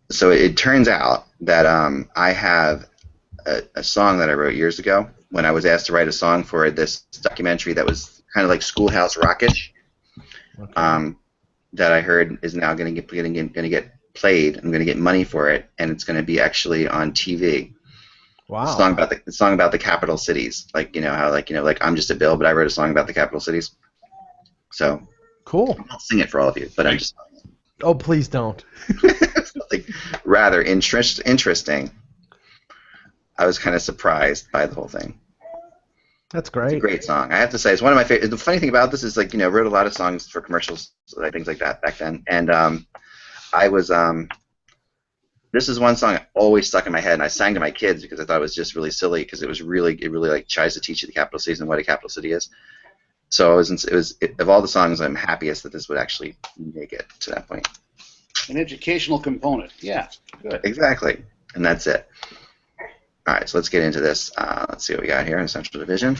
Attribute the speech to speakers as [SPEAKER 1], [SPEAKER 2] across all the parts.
[SPEAKER 1] So it turns out that I have a song that I wrote years ago when I was asked to write a song for this documentary that was kind of like Schoolhouse Rockish.
[SPEAKER 2] Okay.
[SPEAKER 1] That I heard is now going to get played. I'm going to get money for it, and it's going to be actually on TV.
[SPEAKER 2] Wow.
[SPEAKER 1] The song about the capital cities, like how like I'm just a bill, but I wrote a song about the capital cities. So
[SPEAKER 2] cool.
[SPEAKER 1] I'll sing it for all of you, but I'm just.
[SPEAKER 2] Oh, please don't.
[SPEAKER 1] Something rather interesting. I was kind of surprised by the whole thing.
[SPEAKER 2] That's great.
[SPEAKER 1] It's a great song. I have to say, it's one of my favorite. The funny thing about this is, like, wrote a lot of songs for commercials, things like that back then. And I was, this is one song that always stuck in my head, and I sang to my kids because I thought it was just really silly because it really like tries to teach you the capital cities and what a capital city is. So it was of all the songs, I'm happiest that this would actually make it to that point.
[SPEAKER 3] An educational component. Yeah, good.
[SPEAKER 1] Exactly, and that's it. All right, so let's get into this. Let's see what we got here in Central Division.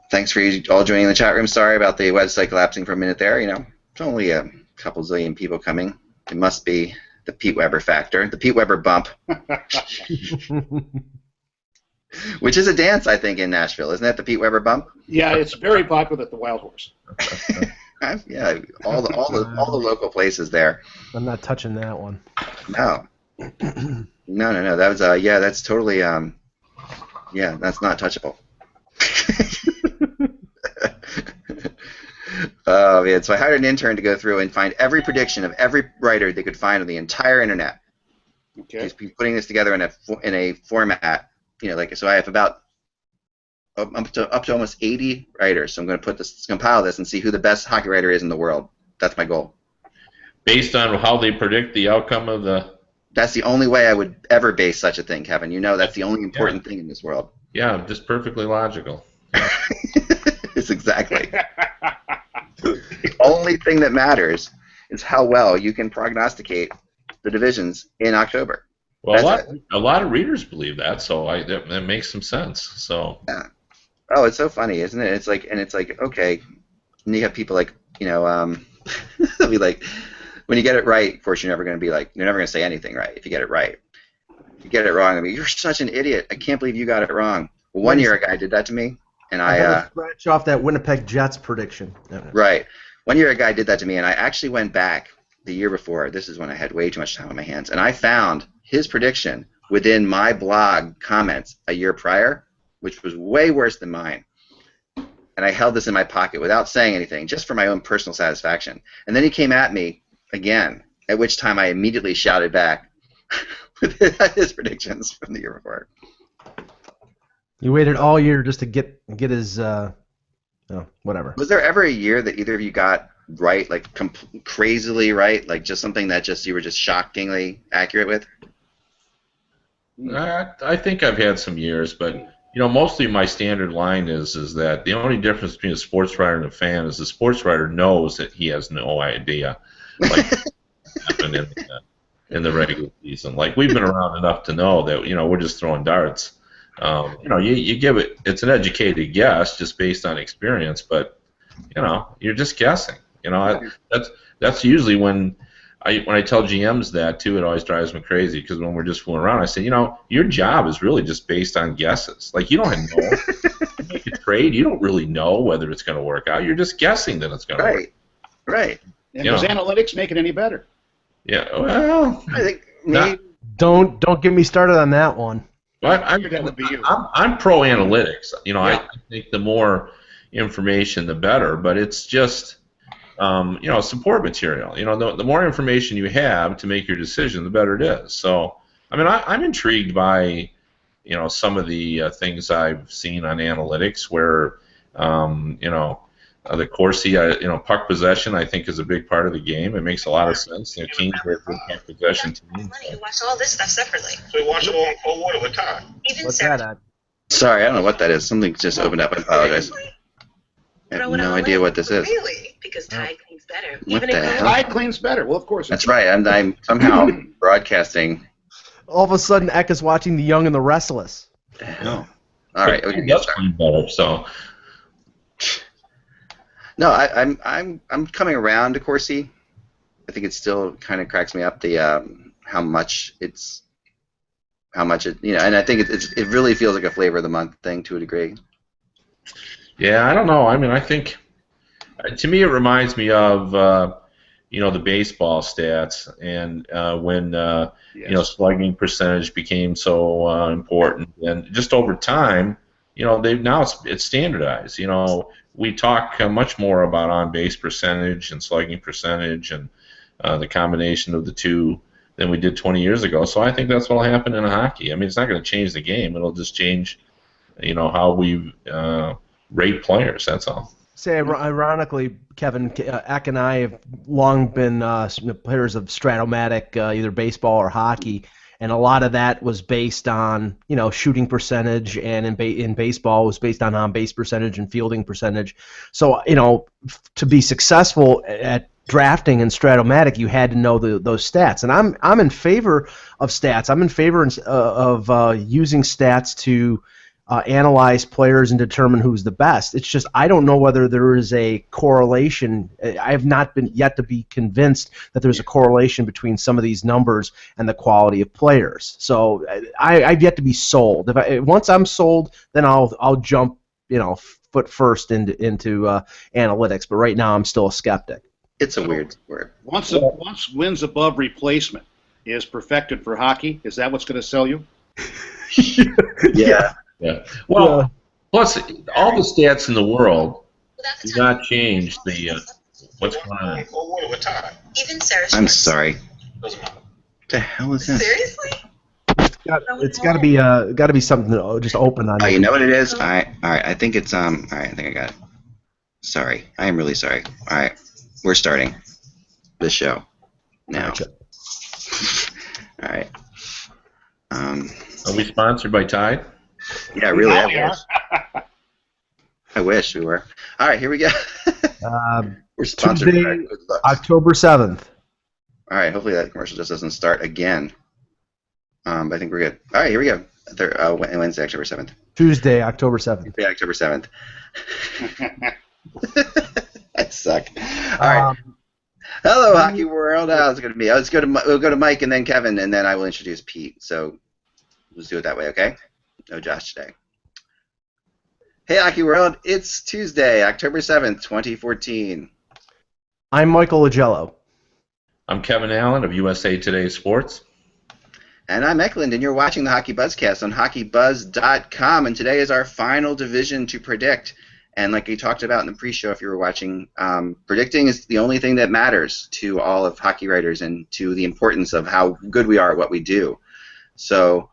[SPEAKER 1] Thanks for you all joining the chat room. Sorry about the website collapsing for a minute there. It's only a couple zillion people coming. It must be the Pete Weber factor, the Pete Weber bump, which is a dance, I think, in Nashville. Isn't that the Pete Weber bump?
[SPEAKER 3] Yeah, it's very popular at the Wild Horse.
[SPEAKER 1] Yeah, all the local places there.
[SPEAKER 2] I'm not touching that one.
[SPEAKER 1] No. No. That was that's totally that's not touchable. Oh man! So I hired an intern to go through and find every prediction of every writer they could find on the entire internet.
[SPEAKER 3] Okay.
[SPEAKER 1] He's putting this together in a format, so I have about up to almost 80 writers. So I'm going to compile this and see who the best hockey writer is in the world. That's my goal.
[SPEAKER 4] Based on how they predict the outcome of the.
[SPEAKER 1] That's the only way I would ever base such a thing, Kevin. That's the only important thing in this world.
[SPEAKER 4] Yeah, just perfectly logical.
[SPEAKER 1] It's exactly. The only thing that matters is how well you can prognosticate the divisions in October.
[SPEAKER 4] Well, a lot of readers believe that, so that makes some sense. So.
[SPEAKER 1] Yeah. Oh, it's so funny, isn't it? It's like okay, and you have people like they'll be like, when you get it right, of course you're never going to say anything right if you get it right. If you get it wrong, you're such an idiot. I can't believe you got it wrong. Well, one year a guy did that to me, and I
[SPEAKER 2] scratch off that Winnipeg Jets prediction.
[SPEAKER 1] Right. One year a guy did that to me, and I actually went back the year before. This is when I had way too much time on my hands, and I found his prediction within my blog comments a year prior, which was way worse than mine. And I held this in my pocket without saying anything, just for my own personal satisfaction. And then he came at me again, at which time I immediately shouted back with his predictions from the year before.
[SPEAKER 2] You waited all year just to get his whatever.
[SPEAKER 1] Was there ever a year that either of you got right, like crazily right, like just something that you were just shockingly accurate with?
[SPEAKER 4] I think I've had some years, but mostly my standard line is that the only difference between a sports writer and a fan is the sports writer knows that he has no idea like happened in the regular season. Like, we've been around enough to know that we're just throwing darts. You give it. It's an educated guess just based on experience, but you're just guessing. That's usually when I tell GMs that too. It always drives me crazy because when we're just fooling around, I say, your job is really just based on guesses. Like, you don't know. You make a trade, you don't really know whether it's going to work out. You're just guessing that it's going to work.
[SPEAKER 1] Right.
[SPEAKER 3] And does analytics make it any better?
[SPEAKER 4] Yeah. Well,
[SPEAKER 1] I think maybe.
[SPEAKER 2] Don't get me started on that one.
[SPEAKER 4] I'm pro analytics. I think the more information, the better. But it's just, support material. The more information you have to make your decision, the better it is. So, I'm intrigued by, some of the things I've seen on analytics where, the Corsi, puck possession, I think, is a big part of the game. It makes a lot of sense. Kings are a good puck possession team.
[SPEAKER 5] You watch all this stuff separately.
[SPEAKER 6] So we watch it all in cold water with time.
[SPEAKER 2] What's that at?
[SPEAKER 1] Sorry, I don't know what that is. Something just opened up. I apologize. I have no idea what this is.
[SPEAKER 5] Really? Because Tide cleans better.
[SPEAKER 1] What the hell?
[SPEAKER 3] Tide cleans better. Well, of course.
[SPEAKER 1] That's right. I'm somehow broadcasting.
[SPEAKER 2] All of a sudden, Eck is watching The Young and the Restless.
[SPEAKER 1] No. All right.
[SPEAKER 4] It does clean better. So.
[SPEAKER 1] No, I'm coming around to Corsi. I think it still kind of cracks me up the how much it and I think it really feels like a flavor of the month thing to a degree.
[SPEAKER 4] Yeah, I don't know. I mean, I think to me it reminds me of the baseball stats and when slugging percentage became so important, and just over time, it's standardized. We talk much more about on base percentage and slugging percentage and the combination of the two than we did 20 years ago. So I think that's what will happen in hockey. I mean, it's not going to change the game. It'll just change, how we rate players. That's all.
[SPEAKER 2] Say, ironically, Kevin, Eck and I have long been players of Stratomatic, either baseball or hockey, and a lot of that was based on shooting percentage, and in baseball was based on base percentage and fielding percentage. So to be successful at drafting in Stratomatic, you had to know those stats, and I'm in favor of stats. I'm in favor of using stats to analyze players and determine who's the best. It's just I don't know whether there is a correlation. I have not been yet to be convinced that there's a correlation between some of these numbers and the quality of players. So I've yet to be sold. Once I'm sold, then I'll jump foot first into analytics. But right now I'm still a skeptic.
[SPEAKER 1] It's a weird word.
[SPEAKER 3] Once wins above replacement is perfected for hockey, is that what's going to sell you?
[SPEAKER 1] Yeah.
[SPEAKER 4] Yeah. Well, plus all the stats in the world do not change the what's going on.
[SPEAKER 6] What a tie.
[SPEAKER 5] Even Sarah.
[SPEAKER 1] I'm sorry.
[SPEAKER 6] Doesn't matter.
[SPEAKER 1] What the hell is that?
[SPEAKER 5] Seriously?
[SPEAKER 2] It's got to be something just open on.
[SPEAKER 1] Oh, you know what it is? All right. I think it's All right. I think I got it. Sorry. I am really sorry. All right. We're starting this show now. All right.
[SPEAKER 4] Are we sponsored by Tide?
[SPEAKER 1] Yeah, really.
[SPEAKER 3] Now we are.
[SPEAKER 1] I wish we were. All right, here we go. We're sponsored
[SPEAKER 2] Tuesday,
[SPEAKER 1] by Good Looks.
[SPEAKER 2] October 7th.
[SPEAKER 1] All right, hopefully that commercial just doesn't start again. But I think we're good. All right, here we go. Wednesday, October 7th.
[SPEAKER 2] Tuesday, October 7th.
[SPEAKER 1] Tuesday, October 7th. I suck. All right. Hello, Hockey World. How's it going to be? We'll go to Mike and then Kevin, and then I will introduce Pete. So let's do it that way, okay? No Josh today. Hey, Hockey World. It's Tuesday, October 7th, 2014.
[SPEAKER 2] I'm Michael Agello.
[SPEAKER 4] I'm Kevin Allen of USA Today Sports.
[SPEAKER 1] And I'm Eklund, and you're watching the HockeyBuzzCast on HockeyBuzz.com. And today is our final division to predict. And like we talked about in the pre-show, if you were watching, predicting is the only thing that matters to all of hockey writers and to the importance of how good we are at what we do. So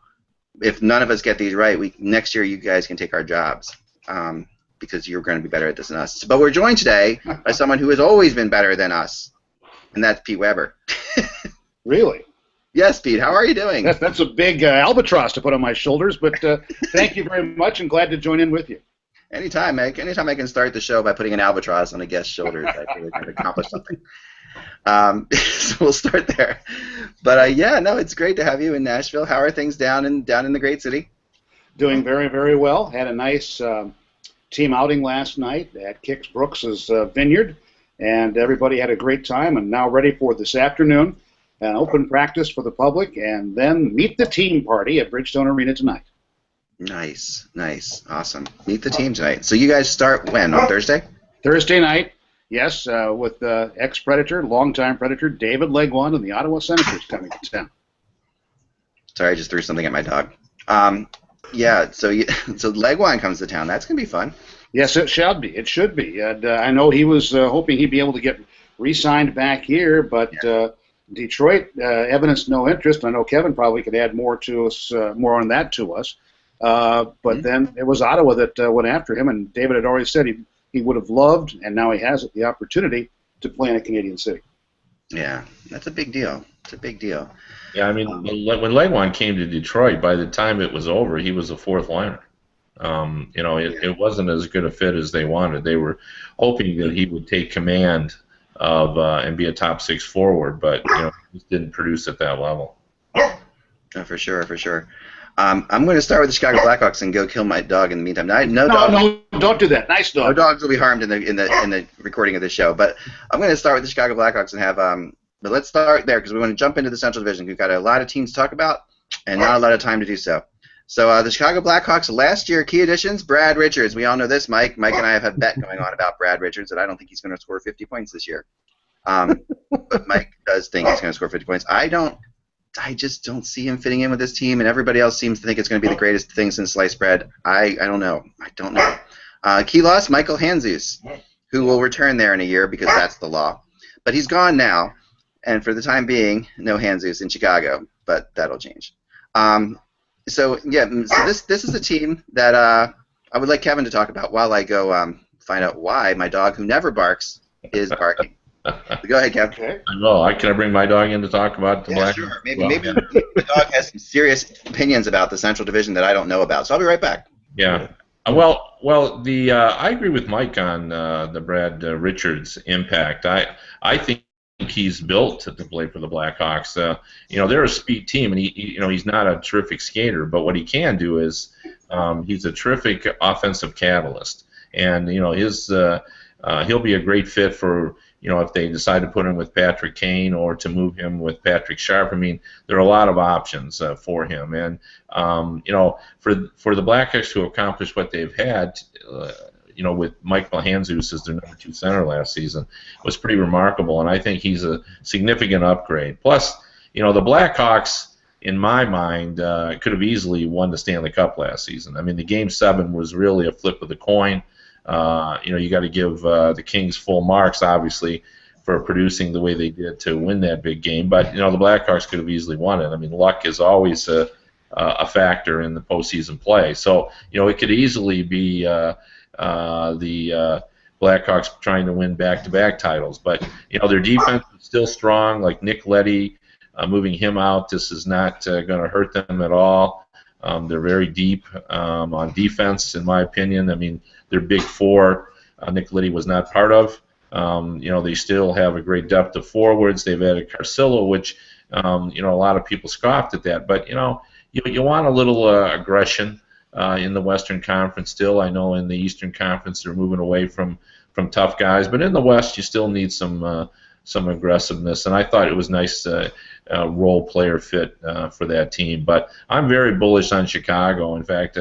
[SPEAKER 1] if none of us get these right, next year you guys can take our jobs because you're going to be better at this than us. But we're joined today by someone who has always been better than us, and that's Pete Weber.
[SPEAKER 3] Really?
[SPEAKER 1] Yes, Pete. How are you doing?
[SPEAKER 3] That's a big albatross to put on my shoulders, but thank you very much, and glad to join in with you.
[SPEAKER 1] Anytime, Mike. Anytime I can start the show by putting an albatross on a guest's shoulders, I feel like I've accomplished something. So we'll start there. But it's great to have you in Nashville. How are things down in the great city?
[SPEAKER 3] Doing very, very well. Had a nice team outing last night at Kix Brooks' vineyard, and everybody had a great time. And now ready for this afternoon, an open practice for the public, and then meet the team party at Bridgestone Arena tonight.
[SPEAKER 1] Nice, awesome. Meet the team tonight. So you guys start when, on Thursday?
[SPEAKER 3] Thursday night, yes, with ex-Predator, longtime Predator, David Legwand and the Ottawa Senators coming to town.
[SPEAKER 1] Sorry, I just threw something at my dog. So Legwand comes to town. That's going to be fun.
[SPEAKER 3] Yes, it shall be. It should be. And I know he was hoping he'd be able to get re-signed back here, but Detroit evidenced no interest. I know Kevin probably could add more on that to us. But then it was Ottawa that went after him, and David had already said he would have loved, and now he has it, the opportunity to play in a Canadian city. Yeah,
[SPEAKER 1] that's a big deal. It's a big deal.
[SPEAKER 4] Yeah, I mean, when Legwand came to Detroit, by the time it was over, he was a fourth liner. It wasn't as good a fit as they wanted. They were hoping that he would take command of and be a top six forward, but he just didn't produce at that level.
[SPEAKER 1] For sure. I'm going to start with the Chicago Blackhawks and go kill my dog in the meantime. No,
[SPEAKER 3] don't do that. Nice dog.
[SPEAKER 1] No dogs will be harmed in the recording of this show. But I'm going to start with the Chicago Blackhawks and have But let's start there because we want to jump into the Central Division. We've got a lot of teams to talk about and not a lot of time to do so. So the Chicago Blackhawks last year, key additions, Brad Richards. We all know this, Mike. Mike and I have a bet going on about Brad Richards that I don't think he's going to score 50 points this year. But Mike does think he's going to score 50 points. I just don't see him fitting in with this team, and everybody else seems to think it's going to be the greatest thing since sliced bread. I don't know. I don't know. Key loss, Michael Handzus, who will return there in a year because that's the law. But he's gone now, and for the time being, no Handzus in Chicago, but that'll change. So this is a team that I would like Kevin to talk about while I go find out why my dog, who never barks, is barking. Go ahead, Kevin.
[SPEAKER 3] Okay.
[SPEAKER 4] I know. Can I bring my dog in to talk about the Blackhawks?
[SPEAKER 1] Sure. Maybe the dog has some serious opinions about the Central Division that I don't know about. So I'll be right back.
[SPEAKER 4] Yeah. Well, I agree with Mike on the Brad Richards impact. I think he's built to play for the Blackhawks. They're a speed team, and he's not a terrific skater, but what he can do is he's a terrific offensive catalyst, and he'll be a great fit for if they decide to put him with Patrick Kane or to move him with Patrick Sharp. I mean, there are a lot of options for him, and for the Blackhawks to accomplish what they've had. With Michael Handzus as their number 2 center last season, was pretty remarkable, and I think he's a significant upgrade. Plus, the Blackhawks, in my mind, could have easily won the Stanley Cup last season. I mean, the Game 7 was really a flip of the coin. You got to give the Kings full marks, obviously, for producing the way they did to win that big game. But the Blackhawks could have easily won it. I mean, luck is always a factor in the postseason play. So it could easily be the Blackhawks trying to win back-to-back titles. But their defense is still strong. Like Nick Leddy, moving him out, this is not going to hurt them at all. They're very deep on defense, in my opinion. I mean, their big four, Nick Leddy was not part of. They still have a great depth of forwards. They've added Carcillo, which a lot of people scoffed at that. But you want a little aggression in the Western Conference still. I know in the Eastern Conference they're moving away from tough guys, but in the West you still need some aggressiveness. And I thought it was nice role player fit for that team. But I'm very bullish on Chicago. In fact,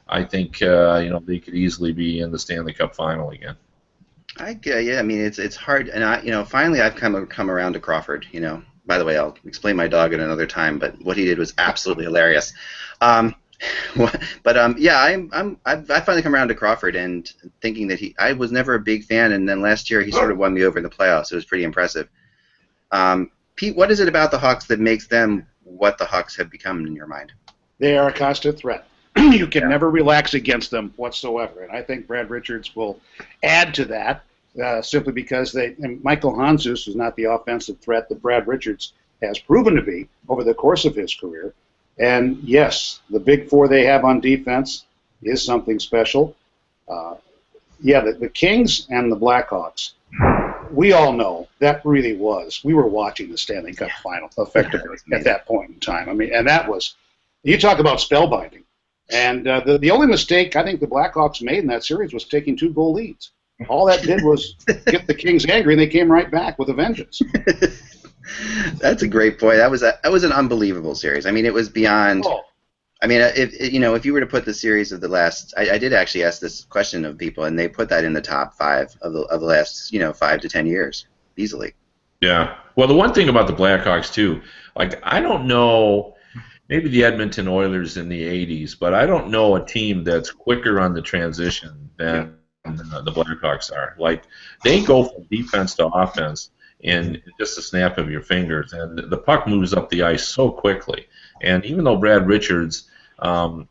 [SPEAKER 4] I think they could easily be in the Stanley Cup final again.
[SPEAKER 1] Yeah. I mean, it's hard, and finally I've come around to Crawford. By the way, I'll explain my dog at another time. But what he did was absolutely hilarious. I've finally come around to Crawford and thinking that I was never a big fan, and then last year he sort of won me over in the playoffs. It was pretty impressive. Pete, what is it about the Hawks that makes them what the Hawks have become in your mind?
[SPEAKER 3] They are a constant threat. You can never relax against them whatsoever, and I think Brad Richards will add to that simply because Michael Handzus is not the offensive threat that Brad Richards has proven to be over the course of his career. And yes, the big four they have on defense is something special. The Kings and the Blackhawks, we all know that really was. We were watching the Stanley Cup final effectively at that point in time. I mean, and that was, you talk about spellbinding. And the only mistake I think the Blackhawks made in that series was taking 2-goal leads. All that did was get the Kings angry, and they came right back with a vengeance.
[SPEAKER 1] That's a great point. That was an unbelievable series. I mean, it was beyond. Oh. I mean, if you were to put the series of the last, I did actually ask this question of people, and they put that in the top 5 of the last 5 to 10 years easily.
[SPEAKER 4] Yeah. Well, the one thing about the Blackhawks too, like I don't know. Maybe the Edmonton Oilers in the 80s, but I don't know a team that's quicker on the transition than the Blackhawks are. Like, they go from defense to offense in just a snap of your fingers, and the puck moves up the ice so quickly. And even though Brad Richards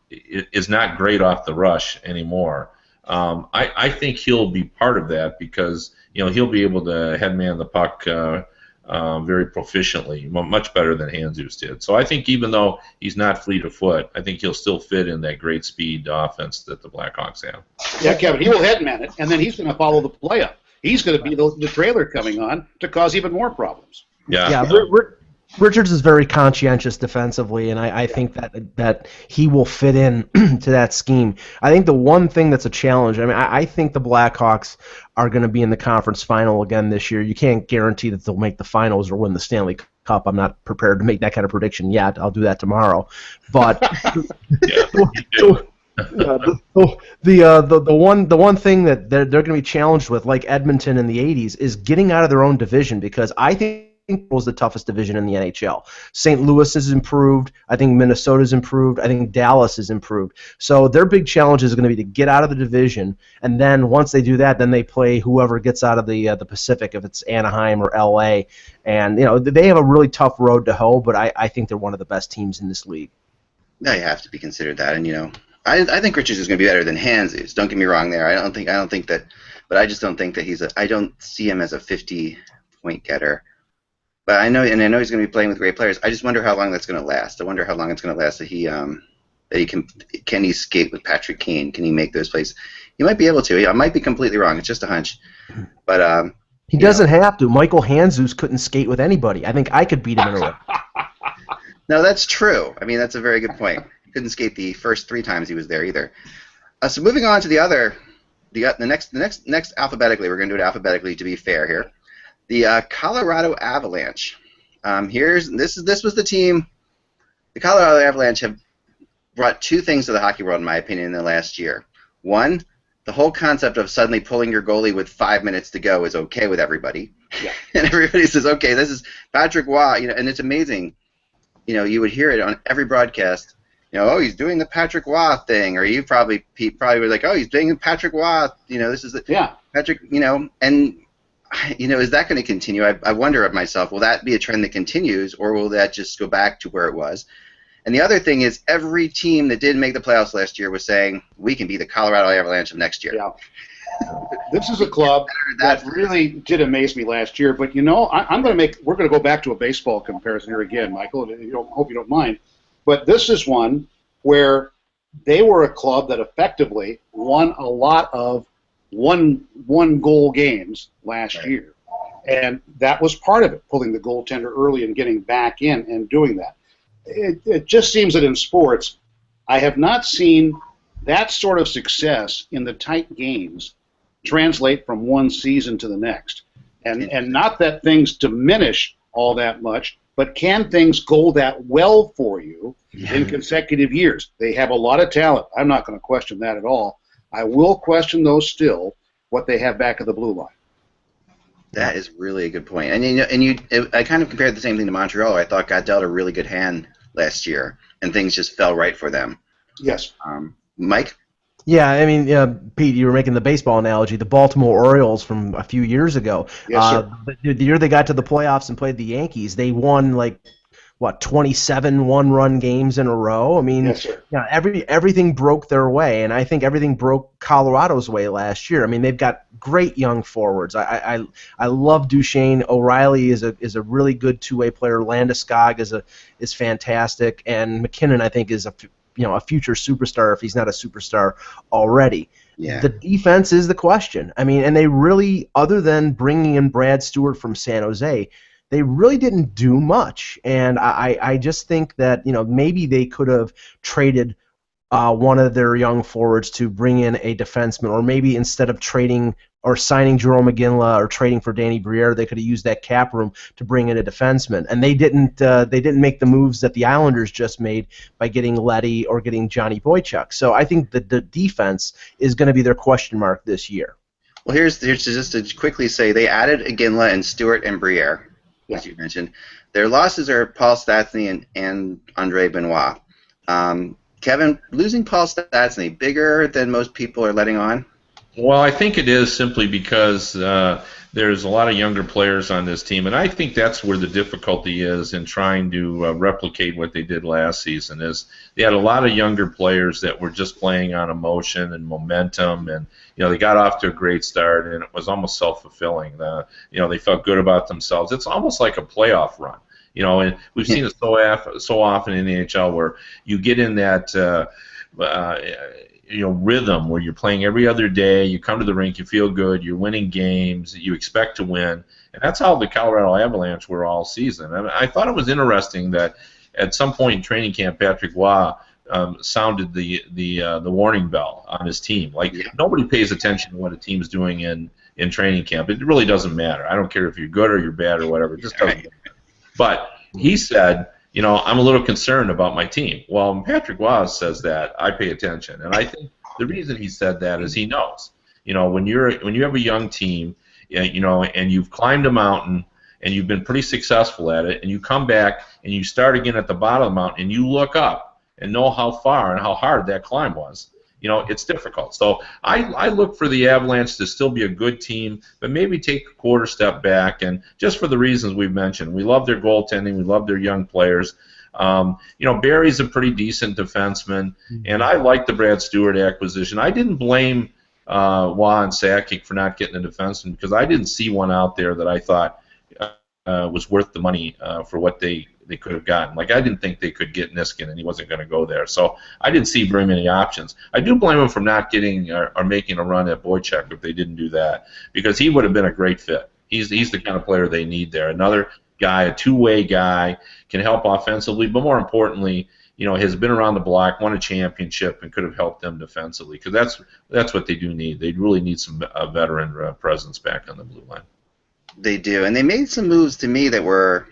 [SPEAKER 4] is not great off the rush anymore, I think he'll be part of that because he'll be able to headman the puck very proficiently, much better than Handzus did. So I think even though he's not fleet of foot, I think he'll still fit in that great speed offense that the Blackhawks have.
[SPEAKER 3] Yeah, Kevin, he will headman it, and then he's going to follow the play up. He's going to be the trailer coming on to cause even more problems.
[SPEAKER 2] Yeah. Richards is very conscientious defensively, and I think that he will fit in to that scheme. I think the one thing that's a challenge, I mean, I think the Blackhawks are going to be in the conference final again this year. You can't guarantee that they'll make the finals or win the Stanley Cup. I'm not prepared to make that kind of prediction yet. I'll do that tomorrow. But the one thing that they're going to be challenged with, like Edmonton in the 80s, is getting out of their own division, because I think was the toughest division in the NHL. St. Louis has improved. I think Minnesota's improved. I think Dallas has improved. So their big challenge is going to be to get out of the division, and then once they do that, then they play whoever gets out of the Pacific, if it's Anaheim or LA. And they have a really tough road to hoe, but I think they're one of the best teams in this league.
[SPEAKER 1] Yeah, you have to be considered that, and I think Richards is going to be better than Hansies. Don't get me wrong there. I don't think that, but I just don't think that I don't see him as a 50-point getter. But I know he's going to be playing with great players. I just wonder how long that's going to last. I wonder how long it's going to last that he can he skate with Patrick Kane? Can he make those plays? He might be able to. I might be completely wrong. It's just a hunch. But
[SPEAKER 2] he doesn't have to. Michael Handzus couldn't skate with anybody. I think I could beat him in a row.
[SPEAKER 1] No, that's true. I mean, that's a very good point. He couldn't skate the first 3 times he was there either. So moving on to the next alphabetically. We're going to do it alphabetically to be fair here. The Colorado Avalanche. This was the team. The Colorado Avalanche have brought 2 things to the hockey world, in my opinion, in the last year. One, the whole concept of suddenly pulling your goalie with 5 minutes to go is okay with everybody, and everybody says, "Okay, this is Patrick Waugh," and it's amazing. You would hear it on every broadcast. Oh, he's doing the Patrick Waugh thing, or Pete probably was like, "Oh, he's doing the Patrick Waugh." This is Patrick. And. Is that going to continue? I wonder of myself, will that be a trend that continues, or will that just go back to where it was? And the other thing is, every team that didn't make the playoffs last year was saying, we can be the Colorado Avalanche of next year.
[SPEAKER 3] Yeah. This is a club that really did amaze me last year, but we're going to go back to a baseball comparison here again, Michael, and hope you don't mind. But this is one where they were a club that effectively won a lot of one-goal games last year. And that was part of it, pulling the goaltender early and getting back in and doing that. It just seems that in sports, I have not seen that sort of success in the tight games translate from one season to the next. And not that things diminish all that much, but can things go that well for you in consecutive years? They have a lot of talent. I'm not going to question that at all. I will question those still, what they have back of the blue line.
[SPEAKER 1] That is really a good point. I kind of compared the same thing to Montreal. I thought got dealt a really good hand last year, and things just fell right for them.
[SPEAKER 3] Yes.
[SPEAKER 1] Mike?
[SPEAKER 2] Yeah, I mean, Pete, you were making the baseball analogy. The Baltimore Orioles from a few years ago.
[SPEAKER 3] Yes, sir.
[SPEAKER 2] The year they got to the playoffs and played the Yankees, they won 27 one-run games in a row. I mean,
[SPEAKER 3] yes, sir.
[SPEAKER 2] Everything broke their way, and I think everything broke Colorado's way last year. I mean, they've got great young forwards. I love Duchesne. O'Reilly is a really good two-way player. Landeskog is fantastic, and McKinnon, I think, is a future superstar if he's not a superstar already.
[SPEAKER 1] Yeah.
[SPEAKER 2] The defense is the question. I mean, and they really, other than bringing in Brad Stewart from San Jose, they really didn't do much, and I just think that maybe they could have traded one of their young forwards to bring in a defenseman, or maybe instead of trading or signing Jerome McGinley or trading for Danny Briere, they could have used that cap room to bring in a defenseman. And they didn't make the moves that the Islanders just made by getting Leddy or getting Johnny Boychuk. So I think the defense is going to be their question mark this year.
[SPEAKER 1] Well, here's just to quickly say they added McGinley and Stewart and Briere. As you mentioned, their losses are Paul Stastny and Andre Benoit. Kevin, losing Paul Stastny, bigger than most people are letting on?
[SPEAKER 4] Well, I think it is simply because there's a lot of younger players on this team, and I think that's where the difficulty is in trying to replicate what they did last season. Is they had a lot of younger players that were just playing on emotion and momentum, and they got off to a great start, and it was almost self-fulfilling. They felt good about themselves. It's almost like a playoff run. And we've seen it so often in the NHL where you get in that rhythm where you're playing every other day. You come to the rink, you feel good, you're winning games, you expect to win, And that's how the Colorado Avalanche were all season. And I thought it was interesting that at some point in training camp, Patrick Roy sounded the warning bell on his team. Like, nobody pays attention to what a team's doing in training camp. It really doesn't matter. I don't care if you're good or you're bad or whatever. It just doesn't matter. But he said, I'm a little concerned about my team. Well, when Patrick Roy says that, I pay attention. And I think the reason he said that is he knows. When you have a young team, and you've climbed a mountain and you've been pretty successful at it, and you come back and you start again at the bottom of the mountain and you look up and know how far and how hard that climb was, it's difficult. So I look for the Avalanche to still be a good team, but maybe take a quarter step back, and just for the reasons we've mentioned. We love their goaltending. We love their young players. Barry's a pretty decent defenseman, and I like the Brad Stewart acquisition. I didn't blame Roy and Sakic for not getting a defenseman, because I didn't see one out there that I thought was worth the money for what they could have gotten. Like, I didn't think they could get Niskin, and he wasn't going to go there. So I didn't see very many options. I do blame him for not getting or making a run at Boychuk if they didn't do that, because he would have been a great fit. He's the kind of player they need there. Another guy, a two-way guy, can help offensively, but more importantly, has been around the block, won a championship, and could have helped them defensively, because that's what they do need. They really need some veteran presence back on the blue line.
[SPEAKER 1] They do, and they made some moves to me that were,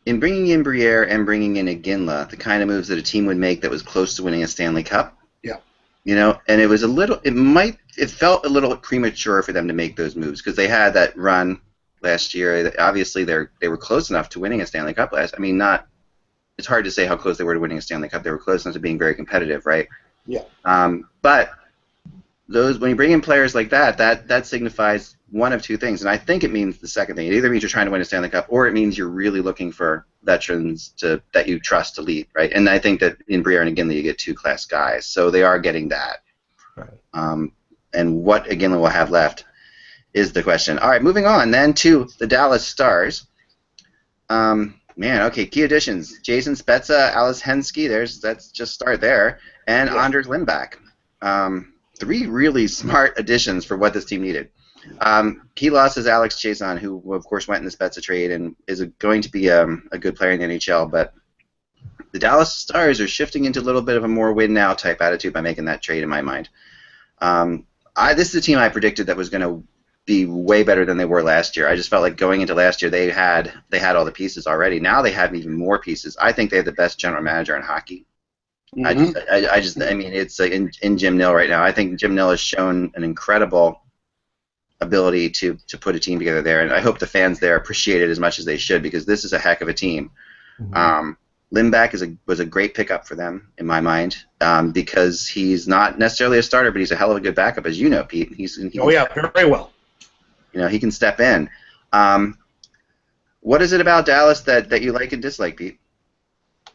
[SPEAKER 1] in bringing in Briere and bringing in Iginla, the kind of moves that a team would make that was close to winning a Stanley Cup.
[SPEAKER 3] Yeah.
[SPEAKER 1] And it was it felt a little premature for them to make those moves, because they had that run last year. Obviously, they were close enough to winning a Stanley Cup it's hard to say how close they were to winning a Stanley Cup. They were close enough to being very competitive, right?
[SPEAKER 3] Yeah.
[SPEAKER 1] But when you bring in players like that signifies one of two things, and I think it means the second thing. It either means you're trying to win a Stanley Cup, or it means you're really looking for veterans that you trust to lead, right? And I think that in Briere and Iginla you get two-class guys, so they are getting that. Right. And what Iginla will have left is the question. All right, moving on then to the Dallas Stars. Key additions: Jason Spezza, Alice Hensky. Let's just start there, and Anders Lindback. Three really smart additions for what this team needed. Key loss is Alex Chiasson, who of course went in the Spezza trade and is going to be a good player in the NHL. But the Dallas Stars are shifting into a little bit of a more win now type attitude by making that trade, in my mind. This is a team I predicted that was going to be way better than they were last year. I just felt like going into last year they had all the pieces already. Now they have even more pieces. I think they have the best general manager in hockey.
[SPEAKER 3] Mm-hmm.
[SPEAKER 1] I mean, it's in Jim Nill right now. I think Jim Nill has shown an incredible ability to put a team together there, and I hope the fans there appreciate it as much as they should, because this is a heck of a team. Mm-hmm. Lindback was a great pickup for them, in my mind, because he's not necessarily a starter, but he's a hell of a good backup, as you know, Pete.
[SPEAKER 3] Very well.
[SPEAKER 1] He can step in. What is it about Dallas that you like and dislike, Pete?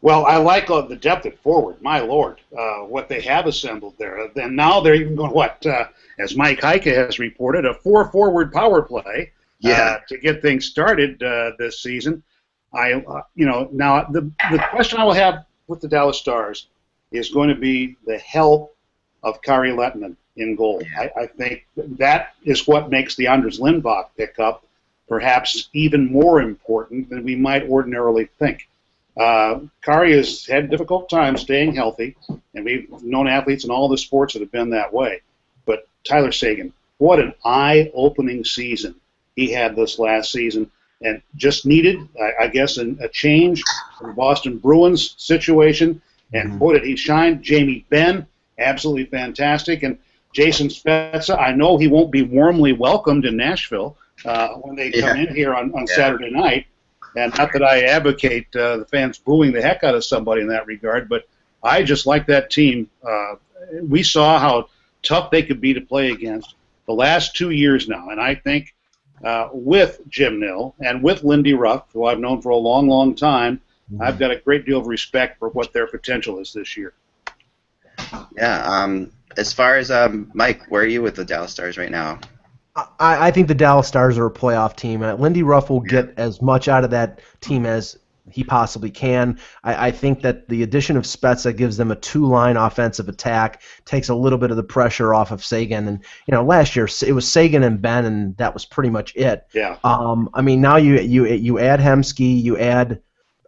[SPEAKER 3] Well, I like the depth at forward. My Lord, what they have assembled there. And now they're even going, as Mike Heike has reported, a 4-forward power play to get things started this season. Now the question I will have with the Dallas Stars is going to be the health of Kari Lehtinen in goal. Yeah. I think that is what makes the Anders Lindback pickup perhaps even more important than we might ordinarily think. Kari has had a difficult time staying healthy, and we've known athletes in all the sports that have been that way. But Tyler Seguin, what an eye-opening season he had this last season, and just needed, I guess, a change from the Boston Bruins situation, and boy, did he shine. Jamie Benn, absolutely fantastic, and Jason Spezza, I know he won't be warmly welcomed in Nashville when they come in here on Saturday night. And not that I advocate the fans booing the heck out of somebody in that regard, but I just like that team. We saw how tough they could be to play against the last 2 years now. And I think with Jim Nill and with Lindy Ruff, who I've known for a long, long time, I've got a great deal of respect for what their potential is this year.
[SPEAKER 1] Yeah. As far as Mike, where are you with the Dallas Stars right now?
[SPEAKER 2] I think the Dallas Stars are a playoff team. Lindy Ruff will get as much out of that team as he possibly can. I think that the addition of Spezza gives them a two-line offensive attack, takes a little bit of the pressure off of Sagan. And last year it was Sagan and Ben, and that was pretty much it.
[SPEAKER 3] Yeah.
[SPEAKER 2] I mean, now you add Hemsky, you add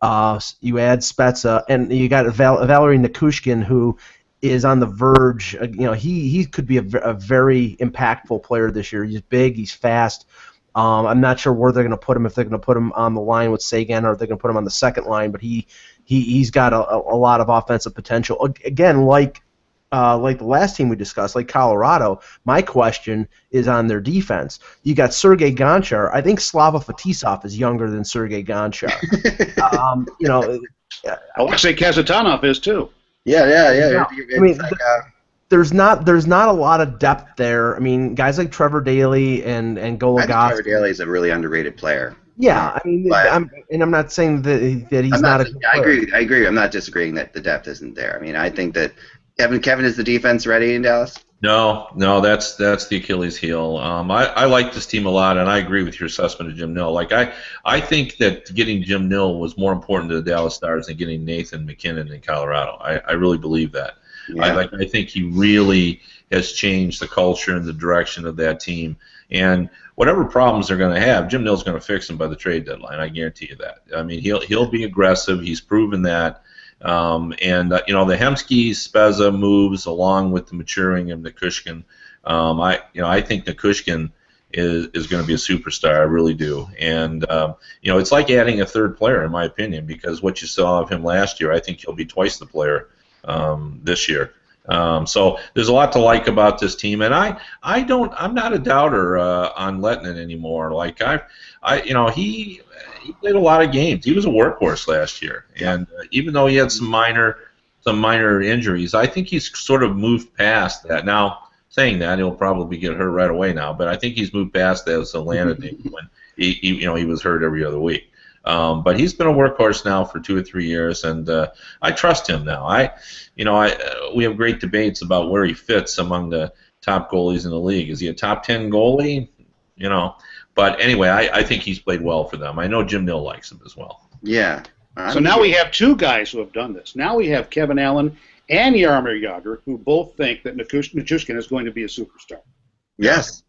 [SPEAKER 2] Spezza, and you got Valery Nikushkin, who is on the verge. He could be a very impactful player this year. He's big, he's fast. I'm not sure where they're going to put him, if they're going to put him on the line with Sagan or if they're going to put him on the second line, but he's got a lot of offensive potential. Again, like the last team we discussed, like Colorado, my question is on their defense. You got Sergei Gonchar. I think Slava Fetisov is younger than Sergei Gonchar.
[SPEAKER 3] Alexei Kazatanov is too.
[SPEAKER 1] Yeah.
[SPEAKER 2] I mean, there's not a lot of depth there. I mean, guys like Trevor Daley and Goligoski.
[SPEAKER 1] I think Trevor Daley is a really underrated player.
[SPEAKER 2] Yeah, I mean, I'm not saying that he's not a good player.
[SPEAKER 1] I agree. I'm not disagreeing that the depth isn't there. I mean, I think that Kevin, is the defense ready in Dallas?
[SPEAKER 4] No, that's the Achilles heel. I like this team a lot, and I agree with your assessment of Jim Nill. Like I think that getting Jim Nill was more important to the Dallas Stars than getting Nathan McKinnon in Colorado. I really believe that. Yeah. I think he really has changed the culture and the direction of that team. And whatever problems they're going to have, Jim Nill's going to fix them by the trade deadline. I guarantee you that. I mean, he'll be aggressive. He's proven that. The Hemsky Spezza moves along with the maturing of Nikushkin. I think Nikushkin is going to be a superstar. I really do. And it's like adding a third player, in my opinion, because what you saw of him last year, I think he'll be twice the player this year. So there's a lot to like about this team, and I'm not a doubter on Lettinen anymore. Like he played a lot of games. He was a workhorse last year, and even though he had some minor injuries, I think he's sort of moved past that. Now, saying that, he'll probably get hurt right away now, but I think he's moved past that Atlanta thing when he was hurt every other week. But he's been a workhorse now for 2 or 3 years, and I trust him now. We have great debates about where he fits among the top goalies in the league. Is he a top 10 goalie? But anyway, I think he's played well for them. I know Jim Nill likes him as well.
[SPEAKER 1] Yeah.
[SPEAKER 3] So now we have two guys who have done this. Now we have Kevin Allen and Jaromir Jagr, who both think that Nichushkin is going to be a superstar.
[SPEAKER 1] Yes.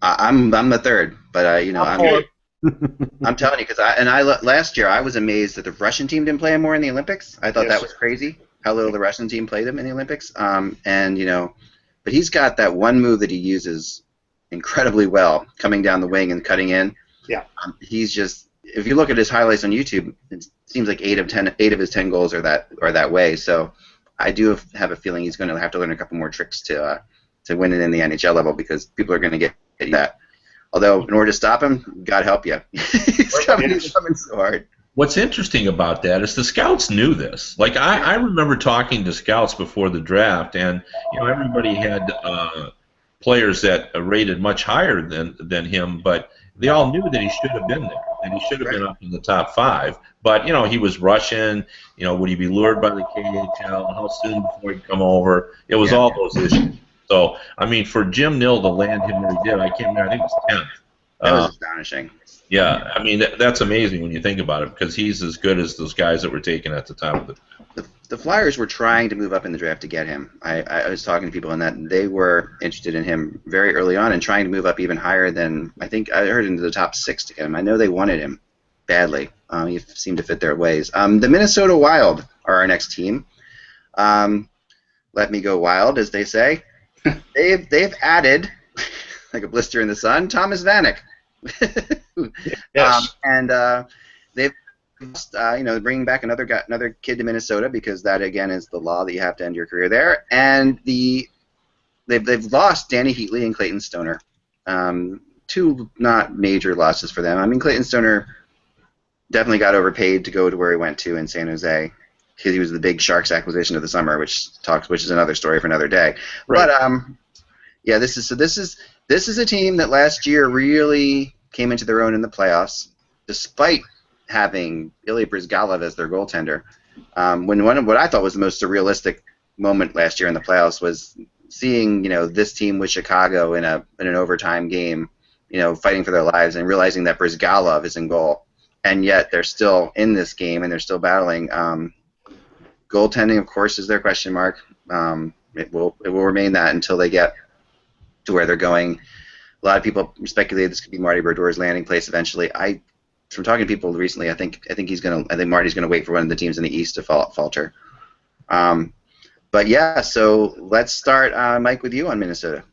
[SPEAKER 1] I'm the third, but I'm telling you, because last year I was amazed that the Russian team didn't play him more in the Olympics. I thought that was crazy, how little the Russian team played him in the Olympics. But he's got that one move that he uses incredibly well, coming down the wing and cutting in.
[SPEAKER 3] Yeah.
[SPEAKER 1] He's just, if you look at his highlights on YouTube, it seems like 8 of his 10 goals are that way. So I do have a feeling he's going to have to learn a couple more tricks to win it in the NHL level, because people are going to get that. Although, in order to stop him, God help you. He's coming so hard.
[SPEAKER 4] What's interesting about that is the scouts knew this. Like, I remember talking to scouts before the draft, and everybody had players that rated much higher than him, but they all knew that he should have been there, and he should have been up in the top 5. But he was Russian. Would he be lured by the KHL? How soon before he'd come over? It was all those issues. So, I mean, for Jim Nill to land him where he did, I can't remember, I think it was 10th.
[SPEAKER 1] That was astonishing.
[SPEAKER 4] Yeah, I mean, that's amazing when you think about it, because he's as good as those guys that were taken at the top of
[SPEAKER 1] the Flyers were trying to move up in the draft to get him. I was talking to people on that, and they were interested in him very early on and trying to move up even higher than, I think I heard, into the top 6 to get him. I know they wanted him badly. He seemed to fit their ways. The Minnesota Wild are our next team. Let me go wild, as they say. They've added, like a blister in the sun, Thomas Vanek.
[SPEAKER 3] Yes.
[SPEAKER 1] They've bringing back another kid to Minnesota, because that again is the law that you have to end your career there. And they've lost Danny Heatley and Clayton Stoner. 2 not major losses for them. I mean, Clayton Stoner definitely got overpaid to go to where he went to in San Jose, because he was the big Sharks acquisition of the summer, which is another story for another day. Right. But this is a team that last year really came into their own in the playoffs, despite having Ilya Bryzgalov as their goaltender. What I thought was the most surrealistic moment last year in the playoffs was seeing this team with Chicago in an overtime game, fighting for their lives, and realizing that Bryzgalov is in goal. and yet they're still in this game and they're still battling. Goaltending, of course, is their question mark. It will remain that until they get to where they're going. A lot of people speculate this could be Marty Berdore's landing place eventually. From talking to people recently, I think Marty's gonna wait for one of the teams in the East to falter. But yeah, so let's start, Mike, with you on Minnesota.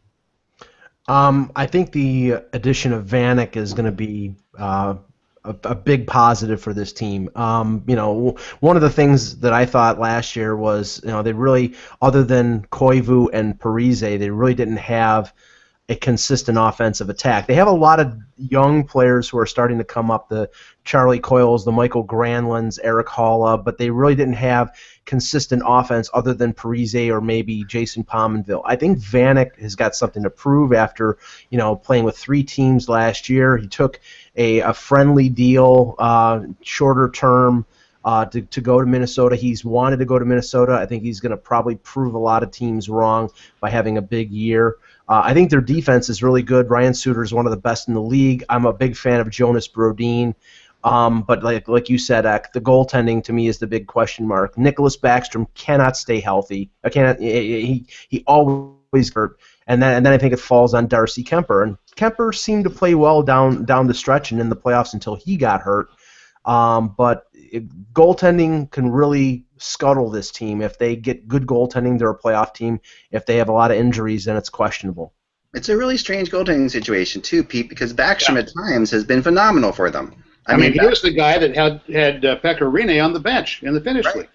[SPEAKER 2] I think the addition of Vanek is going to be a big positive for this team. One of the things that I thought last year was, they really, other than Koivu and Parise, they really didn't have a consistent offensive attack. They have a lot of young players who are starting to come up, the Charlie Coyles, the Michael Granlunds, Eric Halla, but they really didn't have consistent offense other than Parise or maybe Jason Pominville. I think Vanek has got something to prove after, playing with 3 teams last year. He took a friendly deal, shorter term, to go to Minnesota. He's wanted to go to Minnesota. I think he's going to probably prove a lot of teams wrong by having a big year. I think their defense is really good. Ryan Suter is one of the best in the league. I'm a big fan of Jonas Brodin. But like you said, the goaltending to me is the big question mark. Nicholas Backstrom cannot stay healthy. He always hurt. And then I think it falls on Darcy Kemper. And Kemper seemed to play well down the stretch and in the playoffs until he got hurt. But goaltending can really scuttle this team. If they get good goaltending, they're a playoff team. If they have a lot of injuries, then it's questionable.
[SPEAKER 1] It's a really strange goaltending situation too, Pete, because Backstrom at times has been phenomenal for them.
[SPEAKER 3] I mean, he was the guy that had Pekka Rinne on the bench in the Finnish league.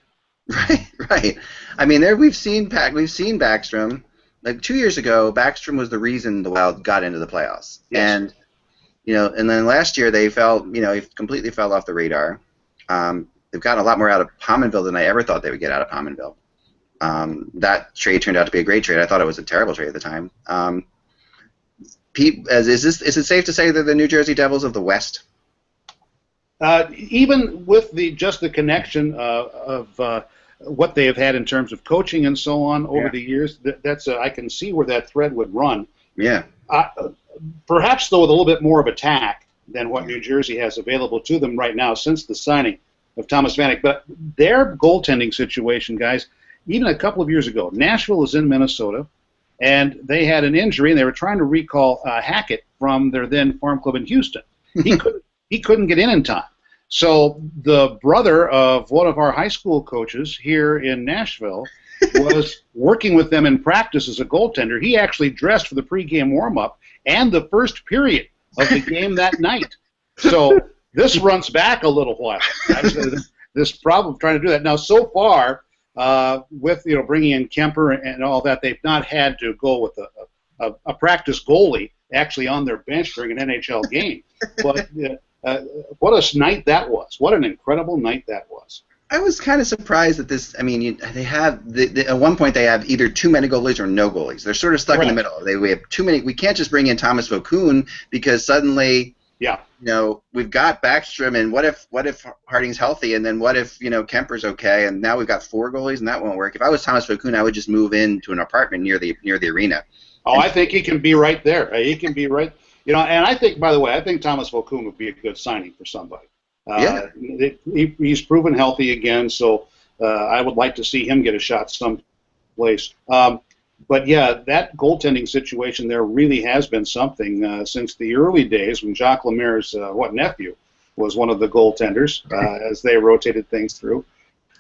[SPEAKER 1] Right. I mean, we've seen Backstrom. Like 2 years ago, Backstrom was the reason the Wild got into the playoffs. Yes. And then last year he completely fell off the radar. They've gotten a lot more out of Pominville than I ever thought they would get out of Pominville. That trade turned out to be a great trade. I thought it was a terrible trade at the time. Pete, is it safe to say they're the New Jersey Devils of the West?
[SPEAKER 3] Even with the connection of what they have had in terms of coaching and so on over the years, that's I can see where that thread would run.
[SPEAKER 1] Yeah.
[SPEAKER 3] Perhaps, though, with a little bit more of attack than what New Jersey has available to them right now since the signing of Thomas Vanek. But their goaltending situation, guys, even a couple of years ago, Nashville was in Minnesota, and they had an injury, and they were trying to recall Hackett from their then farm club in Houston. He couldn't get in time. So the brother of one of our high school coaches here in Nashville was working with them in practice as a goaltender. He actually dressed for the pregame warm-up and the first period of the game that night. So this runs back a little while. This problem of trying to do that. Now, so far, with bringing in Kemper and all that, they've not had to go with a practice goalie actually on their bench during an NHL game. But what a night that was! What an incredible night that was.
[SPEAKER 1] I was kind of surprised that this. I mean, they have at one point they have either too many goalies or no goalies. They're sort of stuck in the middle. We have too many. We can't just bring in Thomas Vokoun because suddenly, we've got Backstrom, and what if Harding's healthy, and then what if Kemper's okay, and now we've got 4 goalies, and that won't work. If I was Thomas Vokoun, I would just move into an apartment near the arena.
[SPEAKER 3] Oh, I think he can be right there. He can be right. And I think, by the way, Thomas Vokoun would be a good signing for somebody. He's proven healthy again, so I would like to see him get a shot someplace. But yeah, that goaltending situation there really has been something since the early days when Jacques Lemaire's nephew was one of the goaltenders as they rotated things through.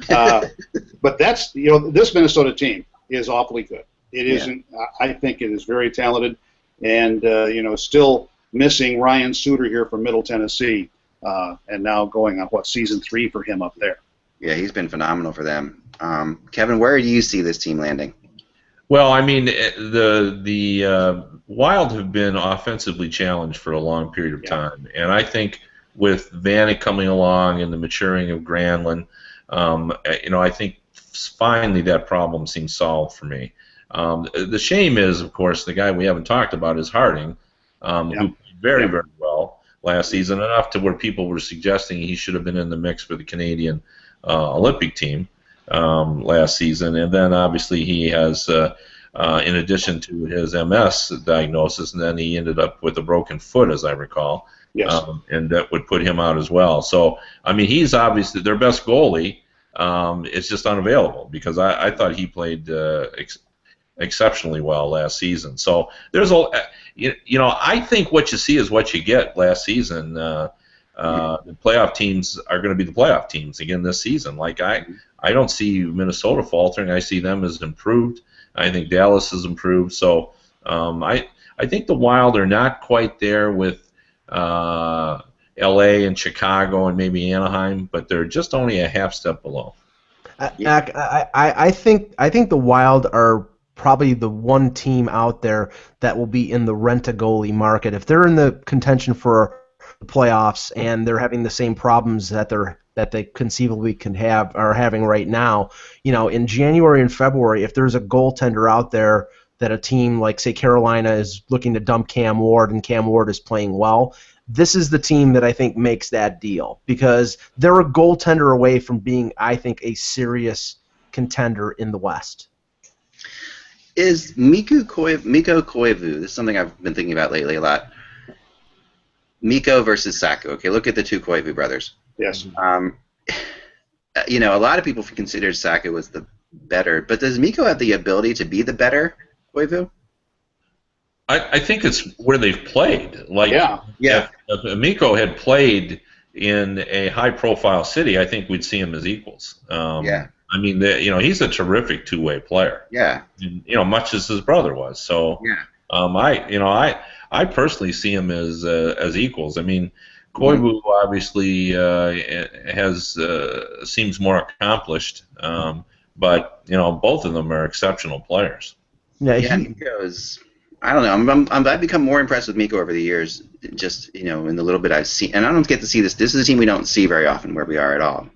[SPEAKER 3] But that's this Minnesota team is awfully good. It isn't. I think it is very talented, and still missing Ryan Suter here from Middle Tennessee. And now going on season 3 for him up there.
[SPEAKER 1] Yeah, he's been phenomenal for them. Kevin, where do you see this team landing?
[SPEAKER 4] Well, I mean, the Wild have been offensively challenged for a long period of time, and I think with Vanek coming along and the maturing of Granlund, I think finally that problem seems solved for me. The shame is, of course, the guy we haven't talked about is Harding, who played very, very well last season, enough to where people were suggesting he should have been in the mix for the Canadian Olympic team last season. And then obviously he has, in addition to his MS diagnosis, and then he ended up with a broken foot, as I recall.
[SPEAKER 3] Yes.
[SPEAKER 4] And that would put him out as well. So, I mean, he's obviously their best goalie. It's just unavailable because I thought he played exceptionally well last season. So there's I think what you see is what you get last season. The playoff teams are going to be the playoff teams again this season. Like I don't see Minnesota faltering. I see them as improved. I think Dallas has improved. So I think the Wild are not quite there with L.A. and Chicago and maybe Anaheim, but they're just only a half step below.
[SPEAKER 2] I think the Wild are probably the one team out there that will be in the rent-a-goalie market. If they're in the contention for the playoffs and they're having the same problems that they conceivably are having right now, in January and February, if there's a goaltender out there that a team like, say, Carolina is looking to dump Cam Ward and Cam Ward is playing well, this is the team that I think makes that deal because they're a goaltender away from being, I think, a serious contender in the West.
[SPEAKER 1] Is Mikko Koivu, this is something I've been thinking about lately a lot, Mikko versus Saku. Okay, look at the two Koivu brothers.
[SPEAKER 3] Yes.
[SPEAKER 1] A lot of people consider Saku as the better, but does Mikko have the ability to be the better Koivu?
[SPEAKER 4] I think it's where they've played. Like,
[SPEAKER 1] yeah.
[SPEAKER 4] If Mikko had played in a high-profile city, I think we'd see him as equals.
[SPEAKER 1] Yeah.
[SPEAKER 4] I mean, he's a terrific two-way player.
[SPEAKER 1] Yeah.
[SPEAKER 4] And, much as his brother was. So,
[SPEAKER 1] yeah.
[SPEAKER 4] I personally see him as equals. I mean, Koivu obviously seems more accomplished, but both of them are exceptional players.
[SPEAKER 1] Yeah, Mikko is. I don't know. I've become more impressed with Mikko over the years. Just in the little bit I've seen, and I don't get to see this. This is a team we don't see very often where we are at all.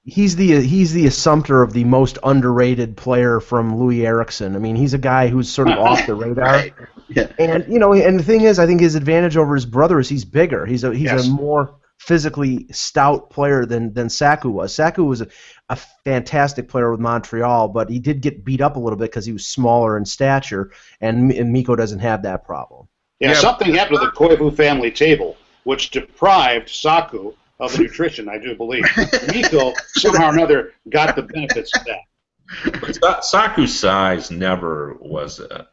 [SPEAKER 2] He's the assumptor of the most underrated player from Louis Eriksson. I mean, he's a guy who's sort of off the radar.
[SPEAKER 1] Right. Yeah.
[SPEAKER 2] And and the thing is, I think his advantage over his brother is he's bigger. He's a more physically stout player than Saku was. Saku was a fantastic player with Montreal, but he did get beat up a little bit because he was smaller in stature, and Mikko doesn't have that problem.
[SPEAKER 3] Yeah, something happened to the Koivu family table, which deprived Saku of the nutrition, I do believe. Mikko, somehow or another, got the benefits of that.
[SPEAKER 4] But Saku's size never was a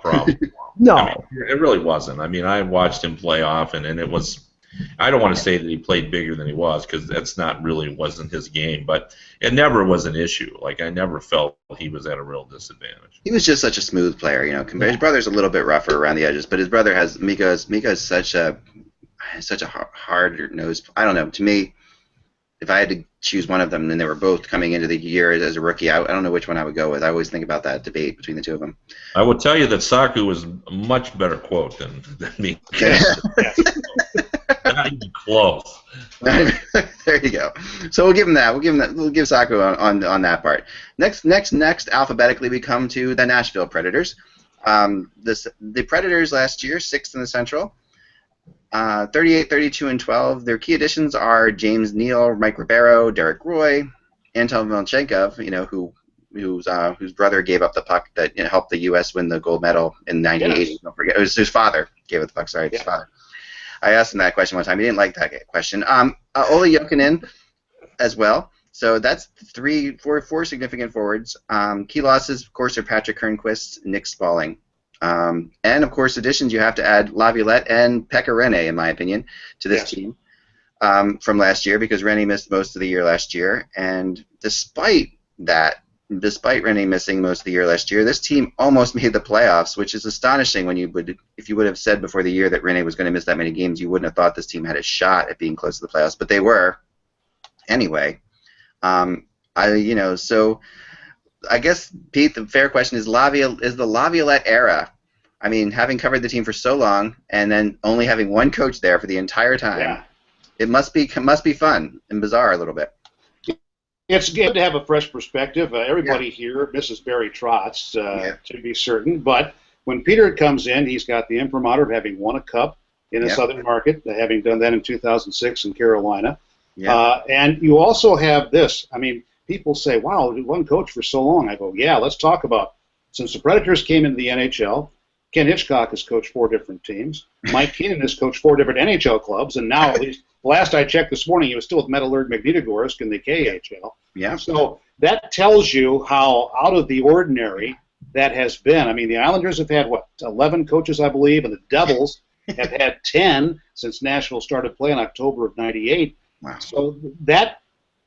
[SPEAKER 4] problem.
[SPEAKER 2] No.
[SPEAKER 4] I mean, it really wasn't. I mean, I watched him play often, and it was – I don't want to say that he played bigger than he was because that's not really wasn't his game, but it never was an issue. Like, I never felt he was at a real disadvantage.
[SPEAKER 1] He was just such a smooth player, His brother's a little bit rougher around the edges, but his brother has Miko's such a hard nose. I don't know. To me, if I had to choose one of them, and they were both coming into the year as a rookie, I don't know which one I would go with. I always think about that debate between the two of them.
[SPEAKER 4] I will tell you that Saku was a much better quote than me.
[SPEAKER 3] Yes.
[SPEAKER 4] Not even close.
[SPEAKER 1] There you go. So we'll give him that. We'll give Saku on that part. Next, alphabetically, we come to the Nashville Predators. The Predators last year, 6th in the Central. 38, 32, and 12. Their key additions are James Neal, Mike Ribeiro, Derek Roy, Anton Velchenkov, whose brother gave up the puck that helped the U.S. win the gold medal in 1980. Yes. Don't forget, it was his father gave up the puck. Sorry, his father. I asked him that question one time. He didn't like that question. Olli Jokinen as well. So that's four significant forwards. Key losses, of course, are Patrick Kernquist, Nick Spalling. And, of course, additions, you have to add Laviolette and Pekka Rinne, in my opinion, to this team from last year because Rinne missed most of the year last year. And despite Rinne missing most of the year last year, this team almost made the playoffs, which is astonishing if you would have said before the year that Rinne was going to miss that many games, you wouldn't have thought this team had a shot at being close to the playoffs, but they were. Anyway, so I guess, Pete, the fair question is the Laviolette era. I mean, having covered the team for so long and then only having one coach there for the entire time, it must be fun and bizarre a little bit.
[SPEAKER 3] It's good to have a fresh perspective. Everybody here misses Barry Trotz, to be certain. But when Peter comes in, he's got the imprimatur of having won a cup in the Southern market, having done that in 2006 in Carolina. Yeah. And you also have this. I mean, people say, wow, one coach for so long. I go, yeah, let's talk about, since the Predators came into the NHL, Ken Hitchcock has coached 4 different teams. Mike Keenan has coached 4 different NHL clubs, and now, at least last I checked this morning, he was still with Metallurg Magnitogorsk in the KHL.
[SPEAKER 1] Yeah.
[SPEAKER 3] So that tells you how out of the ordinary that has been. I mean, the Islanders have had, 11 coaches, I believe, and the Devils have had 10 since Nashville started play in October of '98.
[SPEAKER 1] Wow.
[SPEAKER 3] So that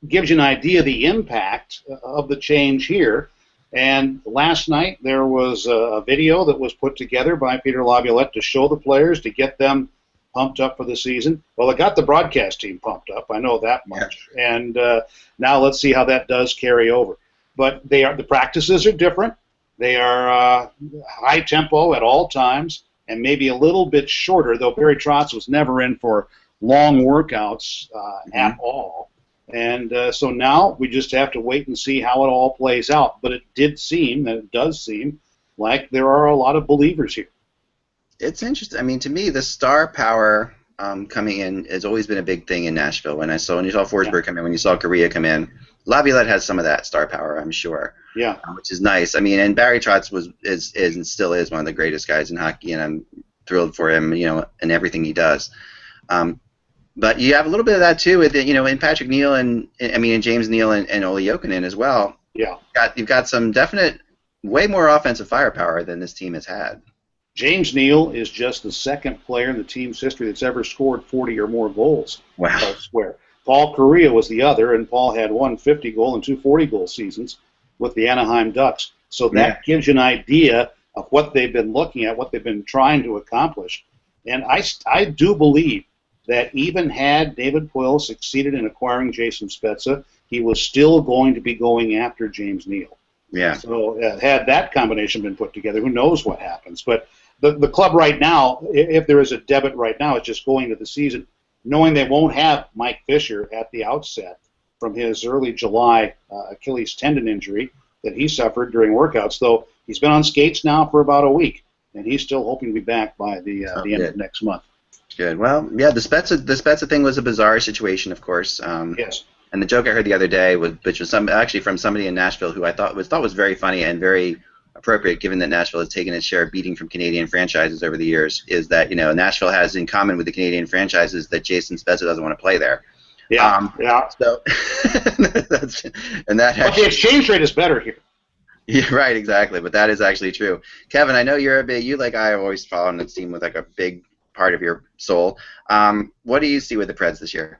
[SPEAKER 3] gives you an idea of the impact of the change here. And last night there was a video that was put together by Peter Laviolette to show the players, to get them pumped up for the season. Well, it got the broadcast team pumped up, I know that much. Yeah. And now let's see how that does carry over. But the practices are different. They are high tempo at all times and maybe a little bit shorter, though Barry Trotz was never in for long workouts at all. And so now we just have to wait and see how it all plays out. But it does seem like there are a lot of believers here.
[SPEAKER 1] It's interesting. I mean, to me, the star power coming in has always been a big thing in Nashville. When you saw Forsberg come in, when you saw Correa come in, Laviolette has some of that star power, I'm sure.
[SPEAKER 3] Yeah.
[SPEAKER 1] Which is nice. I mean, and Barry Trotz is and still is one of the greatest guys in hockey, and I'm thrilled for him, and everything he does. But you have a little bit of that too with in Patrick Neal and James Neal and Olli Jokinen as well.
[SPEAKER 3] Yeah.
[SPEAKER 1] You've got some definite, way more offensive firepower than this team has had.
[SPEAKER 3] James Neal is just the second player in the team's history that's ever scored 40 or more goals.
[SPEAKER 1] Wow.
[SPEAKER 3] Elsewhere. Paul Correa was the other, and Paul had one 50-goal and 2 40-goal seasons with the Anaheim Ducks. So that gives you an idea of what they've been looking at, what they've been trying to accomplish. And I do believe that even had David Poile succeeded in acquiring Jason Spezza, he was still going to be going after James Neal.
[SPEAKER 1] Yeah.
[SPEAKER 3] So had that combination been put together, who knows what happens. But the club right now, if there is a debit right now, it's just going to the season, knowing they won't have Mike Fisher at the outset from his early July Achilles tendon injury that he suffered during workouts, though he's been on skates now for about a week, and he's still hoping to be back by the end of next month.
[SPEAKER 1] Good. Well, yeah, the Spezza thing was a bizarre situation, of course.
[SPEAKER 3] Yes.
[SPEAKER 1] And the joke I heard the other day, which was actually from somebody in Nashville who I thought was very funny and very appropriate, given that Nashville has taken its share of beating from Canadian franchises over the years, is that Nashville has in common with the Canadian franchises that Jason Spezza doesn't want to play there.
[SPEAKER 3] Yeah.
[SPEAKER 1] So but
[SPEAKER 3] the exchange rate is better here.
[SPEAKER 1] Yeah, right, exactly. But that is actually true. Kevin, I know you like I have always followed the team with like a big part of your soul. What do you see with the Preds this year?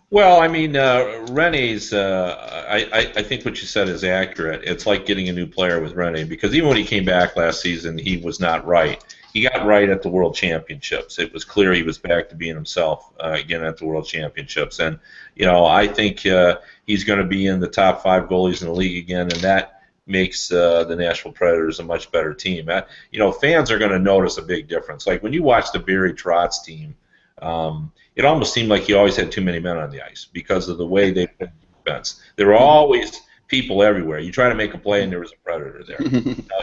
[SPEAKER 4] Well, I mean, Rene's, I think what you said is accurate. It's like getting a new player with Rene, because even when he came back last season, he was not right. He got right at the World Championships. It was clear he was back to being himself again at the World Championships. And, I think he's going to be in the top 5 goalies in the league again, and that makes the Nashville Predators a much better team. Fans are going to notice a big difference. Like when you watch the Barry Trotz team, it almost seemed like he always had too many men on the ice because of the way they played defense. There were always people everywhere. You try to make a play and there was a Predator there.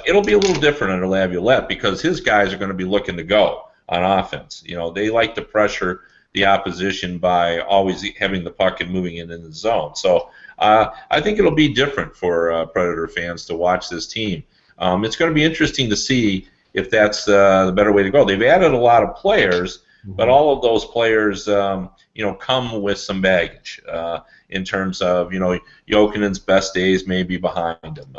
[SPEAKER 4] It'll be a little different under Laviolette because his guys are going to be looking to go on offense. They like to pressure the opposition by always having the puck and moving it in the zone. So I think it'll be different for Predator fans to watch this team. It's going to be interesting to see if that's the better way to go. They've added a lot of players, but all of those players, come with some baggage in terms of, Jokinen's best days may be behind him.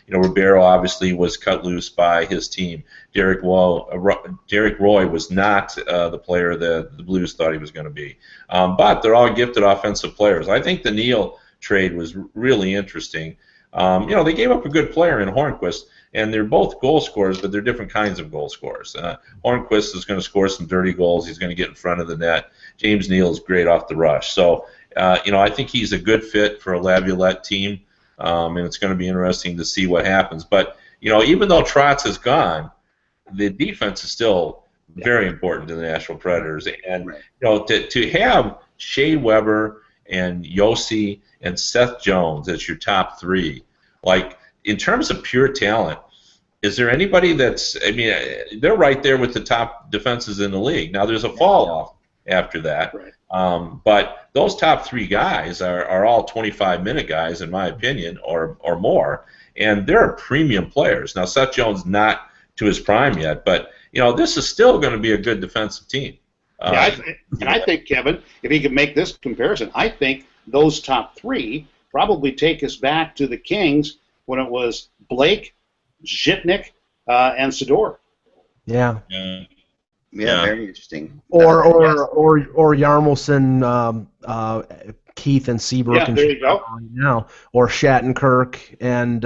[SPEAKER 4] Ribeiro obviously was cut loose by his team. Derek Roy was not the player that the Blues thought he was going to be. But they're all gifted offensive players. I think the Neal trade was really interesting. They gave up a good player in Hornquist, and they're both goal scorers, but they're different kinds of goal scorers. Hornquist is going to score some dirty goals. He's going to get in front of the net. James Neal is great off the rush. So, I think he's a good fit for a Laviolette team, and it's going to be interesting to see what happens. But, even though Trotz is gone, the defense is still very important to the Nashville Predators. And, to have Shea Weber and Yossi and Seth Jones as your top 3, like, in terms of pure talent, is there anybody they're right there with the top defenses in the league. Now, there's a fall-off after that, right. But those top 3 guys are all 25-minute guys, in my opinion, or more, and they're premium players. Now, Seth Jones not to his prime yet. But this is still going to be a good defensive team.
[SPEAKER 3] I think, Kevin, if he can make this comparison, I think those top three probably take us back to the Kings when it was Blake, Zhitnik, and Sador.
[SPEAKER 2] Yeah.
[SPEAKER 1] Yeah, very interesting.
[SPEAKER 2] Or Yarmulson, Keith and Seabrook.
[SPEAKER 3] Yeah,
[SPEAKER 2] and
[SPEAKER 3] there you go.
[SPEAKER 2] Right now, or Shattenkirk and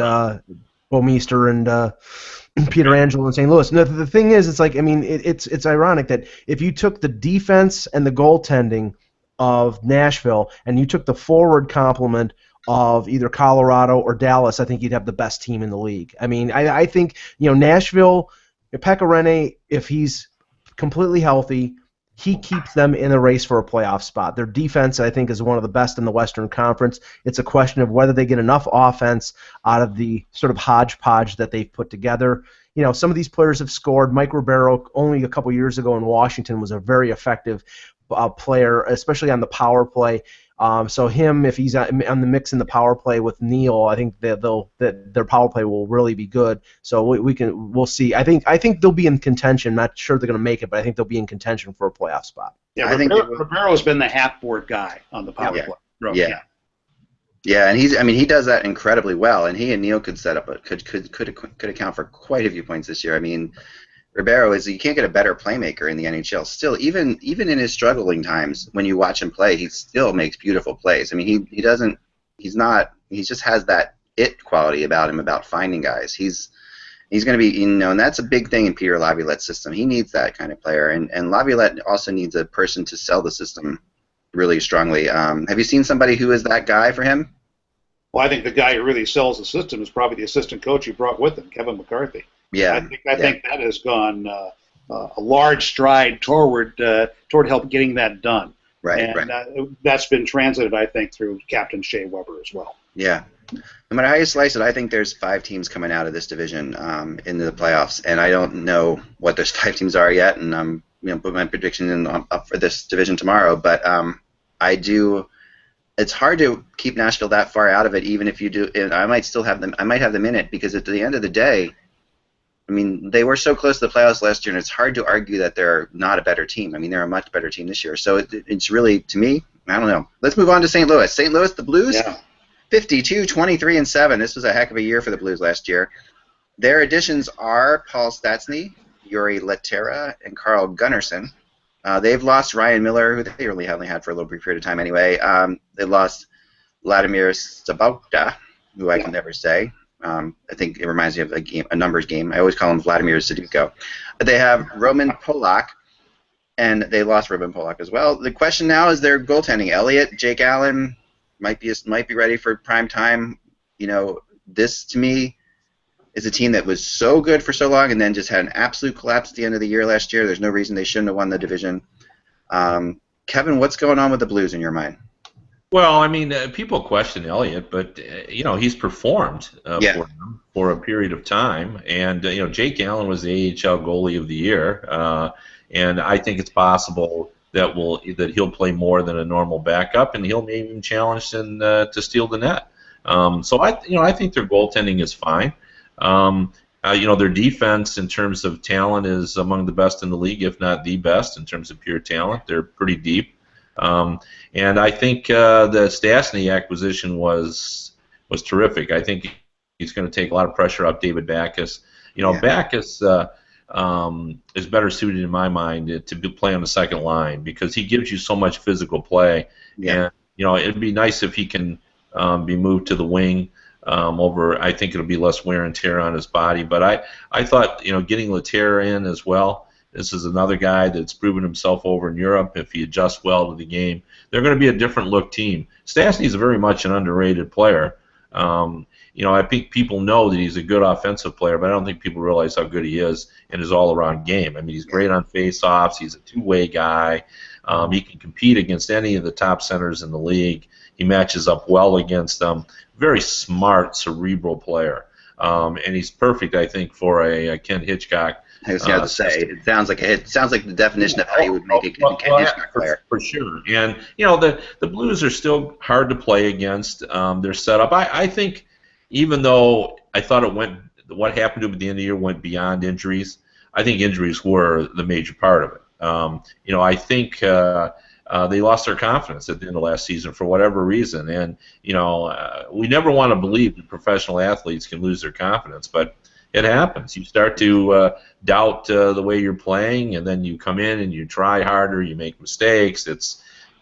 [SPEAKER 2] Bomeister and Peter Angelo in St. Louis. No, the thing is, it's like, I mean, it's ironic that if you took the defense and the goaltending of Nashville and you took the forward complement of either Colorado or Dallas, I think you'd have the best team in the league. I mean, I think, Nashville, Pekka Rinne, if he's completely healthy, he keeps them in a race for a playoff spot. Their defense, I think, is one of the best in the Western Conference. It's a question of whether they get enough offense out of the sort of hodgepodge that they've put together. Some of these players have scored. Mike Ribeiro, only a couple years ago in Washington, was a very effective player, especially on the power play. So him, if he's on the mix in the power play with Neal, I think that their power play will really be good. So we'll see. I think they'll be in contention. Not sure they're going to make it, but I think they'll be in contention for a playoff spot.
[SPEAKER 3] Yeah, I think Ribeiro's been the half-board guy on the power play.
[SPEAKER 1] Yeah, and he does that incredibly well. And he and Neal could set up could account for quite a few points this year. I mean, Ribeiro you can't get a better playmaker in the NHL. Still, even in his struggling times, when you watch him play, he still makes beautiful plays. I mean, he just has that it quality about him, about finding guys. He's going to be, and that's a big thing in Peter Laviolette's system. He needs that kind of player, and Laviolette also needs a person to sell the system really strongly. Have you seen somebody who is that guy for him?
[SPEAKER 3] Well, I think the guy who really sells the system is probably the assistant coach he brought with him, Kevin McCarthy.
[SPEAKER 1] Yeah,
[SPEAKER 3] I think that has gone a large stride toward help getting that done.
[SPEAKER 1] Right,
[SPEAKER 3] that's been translated, I think, through Captain Shea Weber as well.
[SPEAKER 1] Yeah. No matter how you slice it, I think there's 5 teams coming out of this division into the playoffs, and I don't know what those 5 teams are yet, and I'm put my prediction up for this division tomorrow. But I do. It's hard to keep Nashville that far out of it, even if you do. And I might still have them. I might have them in it because at the end of the day, I mean, they were so close to the playoffs last year, and it's hard to argue that they're not a better team. I mean, they're a much better team this year. So it's really, to me, I don't know. Let's move on to St. Louis. St. Louis, the Blues, 52, 23, and 7. This was a heck of a year for the Blues last year. Their additions are Paul Stastny, Yuri Lehtera, and Carl Gunnarsson. They've lost Ryan Miller, who they really only had for a little brief period of time anyway. They lost Vladimir Sabota, who I can never say. I think it reminds me of a numbers game. I always call him Vladimir Saduko. They have Roman Polak, and they lost Roman Polak as well. The question now is their goaltending. Elliott, Jake Allen might be ready for prime time. This to me is a team that was so good for so long and then just had an absolute collapse at the end of the year last year. There's no reason they shouldn't have won the division. Kevin, what's going on with the Blues in your mind?
[SPEAKER 4] Well, I mean, people question Elliott, but he's performed for them for a period of time, and Jake Allen was the AHL goalie of the year, and I think it's possible that he'll play more than a normal backup, and he'll maybe even challenge to steal the net. So I think their goaltending is fine. Their defense in terms of talent is among the best in the league, if not the best in terms of pure talent. They're pretty deep. And I think the Stastny acquisition was terrific. I think he's going to take a lot of pressure off David Backes. Backes is better suited in my mind to play on the second line because he gives you so much physical play. Yeah. And it'd be nice if he can be moved to the wing. I think it'll be less wear and tear on his body. But I thought getting Lehtera in as well. This is another guy that's proven himself over in Europe. If he adjusts well to the game, they're going to be a different look team. Stastny is very much an underrated player. I think people know that he's a good offensive player, but I don't think people realize how good he is in his all-around game. I mean, he's great on face-offs. He's a two-way guy. He can compete against any of the top centers in the league. He matches up well against them. Very smart, cerebral player. And he's perfect, I think, for a Ken Hitchcock.
[SPEAKER 1] I was going to say, it sounds like the definition of how you would make a Ken Hitchcock player.
[SPEAKER 4] For sure. And the Blues are still hard to play against. Their setup. I think, even though I thought what happened to him at the end of the year went beyond injuries. I think injuries were the major part of it. I think they lost their confidence at the end of last season for whatever reason. And, we never want to believe that professional athletes can lose their confidence, but it happens. You start to doubt the way you're playing, and then you come in and you try harder, you make mistakes. It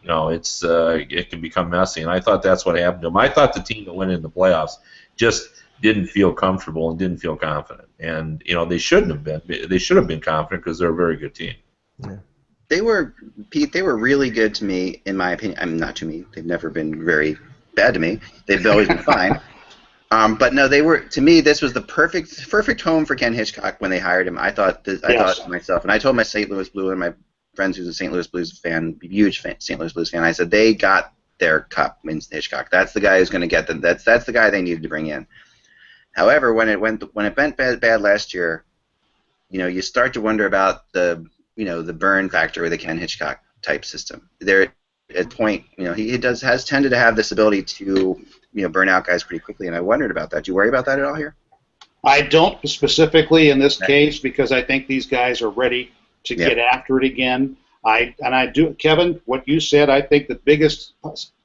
[SPEAKER 4] can become messy, and I thought that's what happened to him. I thought the team that went in the playoffs just didn't feel comfortable and didn't feel confident, and they shouldn't have been. They should have been confident because they're a very good team.
[SPEAKER 2] Yeah.
[SPEAKER 1] They were, Pete. They were really good to me, in my opinion. I mean, not to me. They've never been very bad to me. They've always been fine. But no, they were, to me, this was the perfect home for Ken Hitchcock when they hired him. I thought to myself, and I told my St. Louis Blue and my friends who's a St. Louis Blues fan, huge St. Louis Blues fan, I said they got their cup in Hitchcock. That's the guy who's going to get them. That's the guy they needed to bring in. However, when it went bad last year, you start to wonder about the burn factor with the Ken Hitchcock type system. There, at a point, he has tended to have this ability to burn out guys pretty quickly, and I wondered about that. Do you worry about that at all here?
[SPEAKER 3] I don't specifically in this case, because I think these guys are ready to get after it again. I do, Kevin, what you said, I think the biggest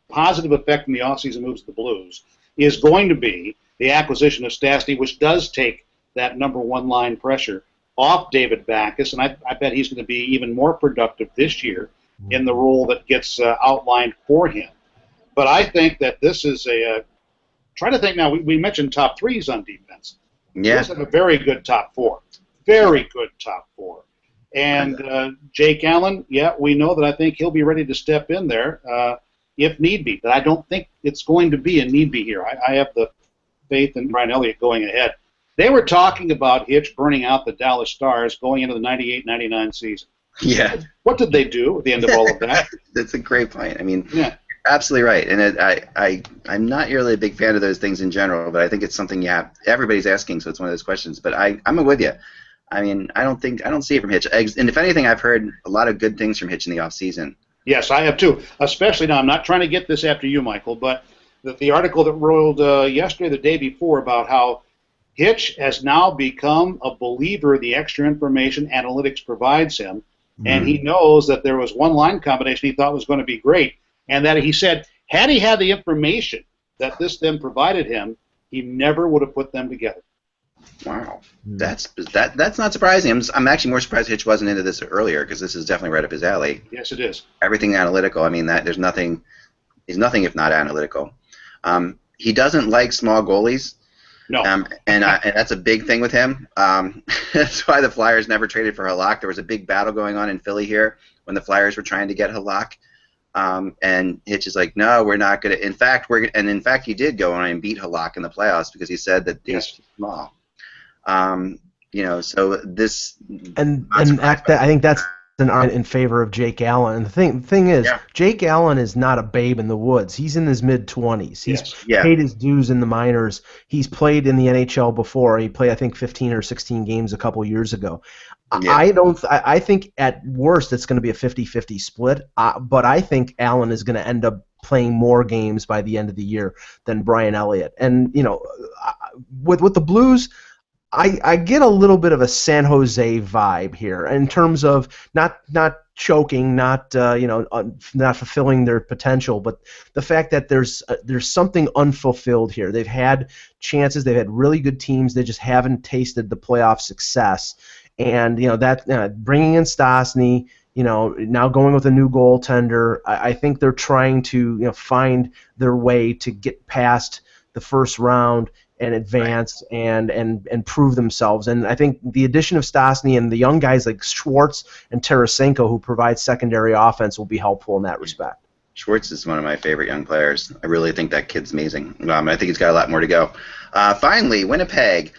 [SPEAKER 3] positive effect in the offseason moves of the Blues is going to be the acquisition of Stastny, which does take that number one line pressure off David Backes, and I bet he's going to be even more productive this year in the role that gets outlined for him. But I think that this is try to think now, we mentioned top threes on defense.
[SPEAKER 1] Yeah.
[SPEAKER 3] Those have a very good top four. Very good top four. And Jake Allen, we know that I think he'll be ready to step in there if need be. But I don't think it's going to be a need be here. I have the faith in Brian Elliott going ahead. They were talking about Hitch burning out the Dallas Stars going into the 98-99 season.
[SPEAKER 1] Yeah.
[SPEAKER 3] What did they do at the end of all of that?
[SPEAKER 1] That's a great point. I mean, absolutely right. And I'm not really a big fan of those things in general, but I think it's something everybody's asking, so it's one of those questions. But I'm with you. I mean, I don't see it from Hitch. And if anything, I've heard a lot of good things from Hitch in the offseason.
[SPEAKER 3] Yes, I have too. Especially now, I'm not trying to get this after you, Michael, but the article that rolled yesterday, the day before, about how Hitch has now become a believer in the extra information analytics provides him, and he knows that there was one line combination he thought was going to be great, and that he said, had he had the information that this then provided him, he never would have put them together.
[SPEAKER 1] Wow, that's not surprising. I'm actually more surprised Hitch wasn't into this earlier, because this is definitely right up his alley.
[SPEAKER 3] Yes, it is.
[SPEAKER 1] Everything analytical. I mean, he's nothing if not analytical. He doesn't like small goalies.
[SPEAKER 3] No.
[SPEAKER 1] And that's a big thing with him. That's why the Flyers never traded for Halak. There was a big battle going on in Philly here when the Flyers were trying to get Halak. And Hitch is like, no, we're not going to. In fact, he did go on and beat Halak in the playoffs because he said that he's too small. So this.
[SPEAKER 2] I think that's an argument in favor of Jake Allen. And the thing is, Jake Allen is not a babe in the woods. He's in his mid-20s. He's paid his dues in the minors. He's played in the NHL before. He played, I think, 15 or 16 games a couple years ago. Yeah. I think at worst it's going to be a 50-50 split, but I think Allen is going to end up playing more games by the end of the year than Brian Elliott. And, with the Blues, I get a little bit of a San Jose vibe here in terms of not choking, not fulfilling their potential, but the fact that there's something unfulfilled here. They've had chances, they've had really good teams, they just haven't tasted the playoff success. And bringing in Stastny, now going with a new goaltender, I think they're trying to find their way to get past the first round and advance and prove themselves. And I think the addition of Stastny and the young guys like Schwartz and Tarasenko, who provide secondary offense, will be helpful in that respect.
[SPEAKER 1] Schwartz is one of my favorite young players. I really think that kid's amazing. I think he's got a lot more to go. Finally, Winnipeg,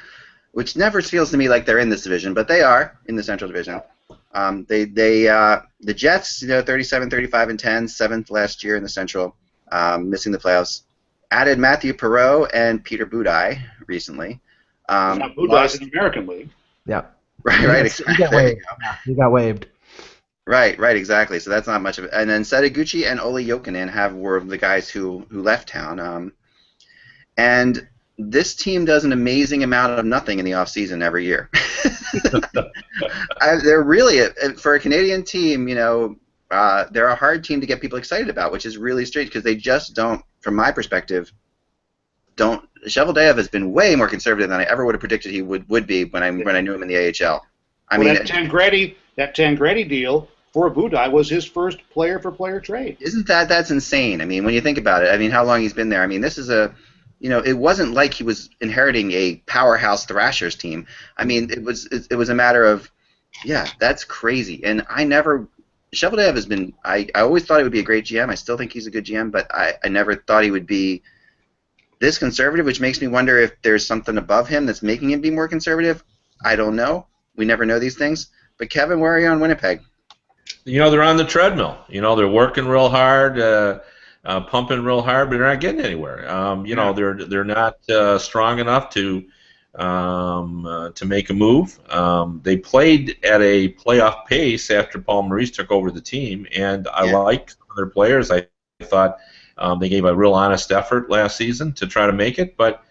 [SPEAKER 1] which never feels to me like they're in this division, but they are in the Central Division. The Jets, 37, 35, and 10, 7th last year in the Central, missing the playoffs. Added Matthew Perreault and Peter Budaj recently.
[SPEAKER 3] Budaj's in the American League.
[SPEAKER 2] Yeah.
[SPEAKER 1] Right. Exactly.
[SPEAKER 2] He got waived.
[SPEAKER 1] Right, exactly. So that's not much of it. And then Setaguchi and Olli Jokinen were the guys who left town. And this team does an amazing amount of nothing in the offseason every year. They're really, for a Canadian team, they're a hard team to get people excited about, which is really strange because they just don't, from my perspective, don't. Cheveldaev has been way more conservative than I ever would have predicted he would be when I knew him in the AHL.
[SPEAKER 3] That Tangredi deal for Budaj was his first player-for-player trade.
[SPEAKER 1] Isn't that's insane? I mean, when you think about it, I mean, how long he's been there? I mean, this is it wasn't like he was inheriting a powerhouse Thrashers team. I mean, it was a matter of, yeah, that's crazy. And Cheveldaev has been. I always thought he would be a great GM. I still think he's a good GM, but I never thought he would be this conservative, which makes me wonder if there's something above him that's making him be more conservative. I don't know. We never know these things. But Kevin, where are you on Winnipeg?
[SPEAKER 4] They're on the treadmill. They're working real hard, pumping real hard, but they're not getting anywhere. They're not strong enough to make a move. They played at a playoff pace after Paul Maurice took over the team, and I liked some of their players. I thought they gave a real honest effort last season to try to make it, but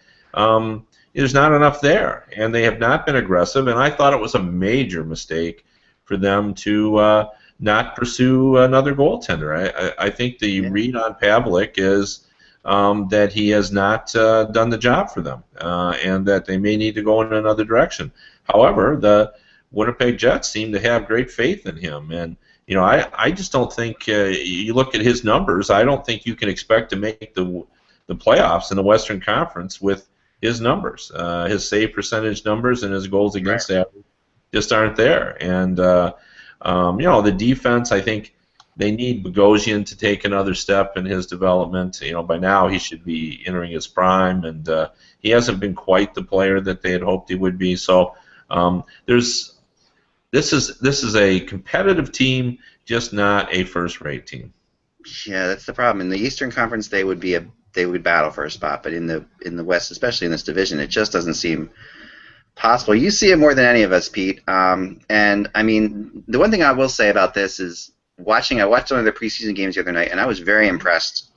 [SPEAKER 4] there's not enough there, and they have not been aggressive, and I thought it was a major mistake for them to not pursue another goaltender. I think the read on Pavelec is that he has not done the job for them, and that they may need to go in another direction. However, the Winnipeg Jets seem to have great faith in him, and I just don't think you look at his numbers. I don't think you can expect to make the playoffs in the Western Conference with his numbers. His save percentage numbers and his goals against average just aren't there. And the defense, I think they need Bogosian to take another step in his development. By now he should be entering his prime, and he hasn't been quite the player that they had hoped he would be. So this is a competitive team, just not a first-rate team.
[SPEAKER 1] Yeah, that's the problem. In the Eastern Conference, they would battle for a spot, but in the West, especially in this division, it just doesn't seem possible. You see it more than any of us, Pete. And I mean, the one thing I will say about this is I watched one of their preseason games the other night, and I was very impressed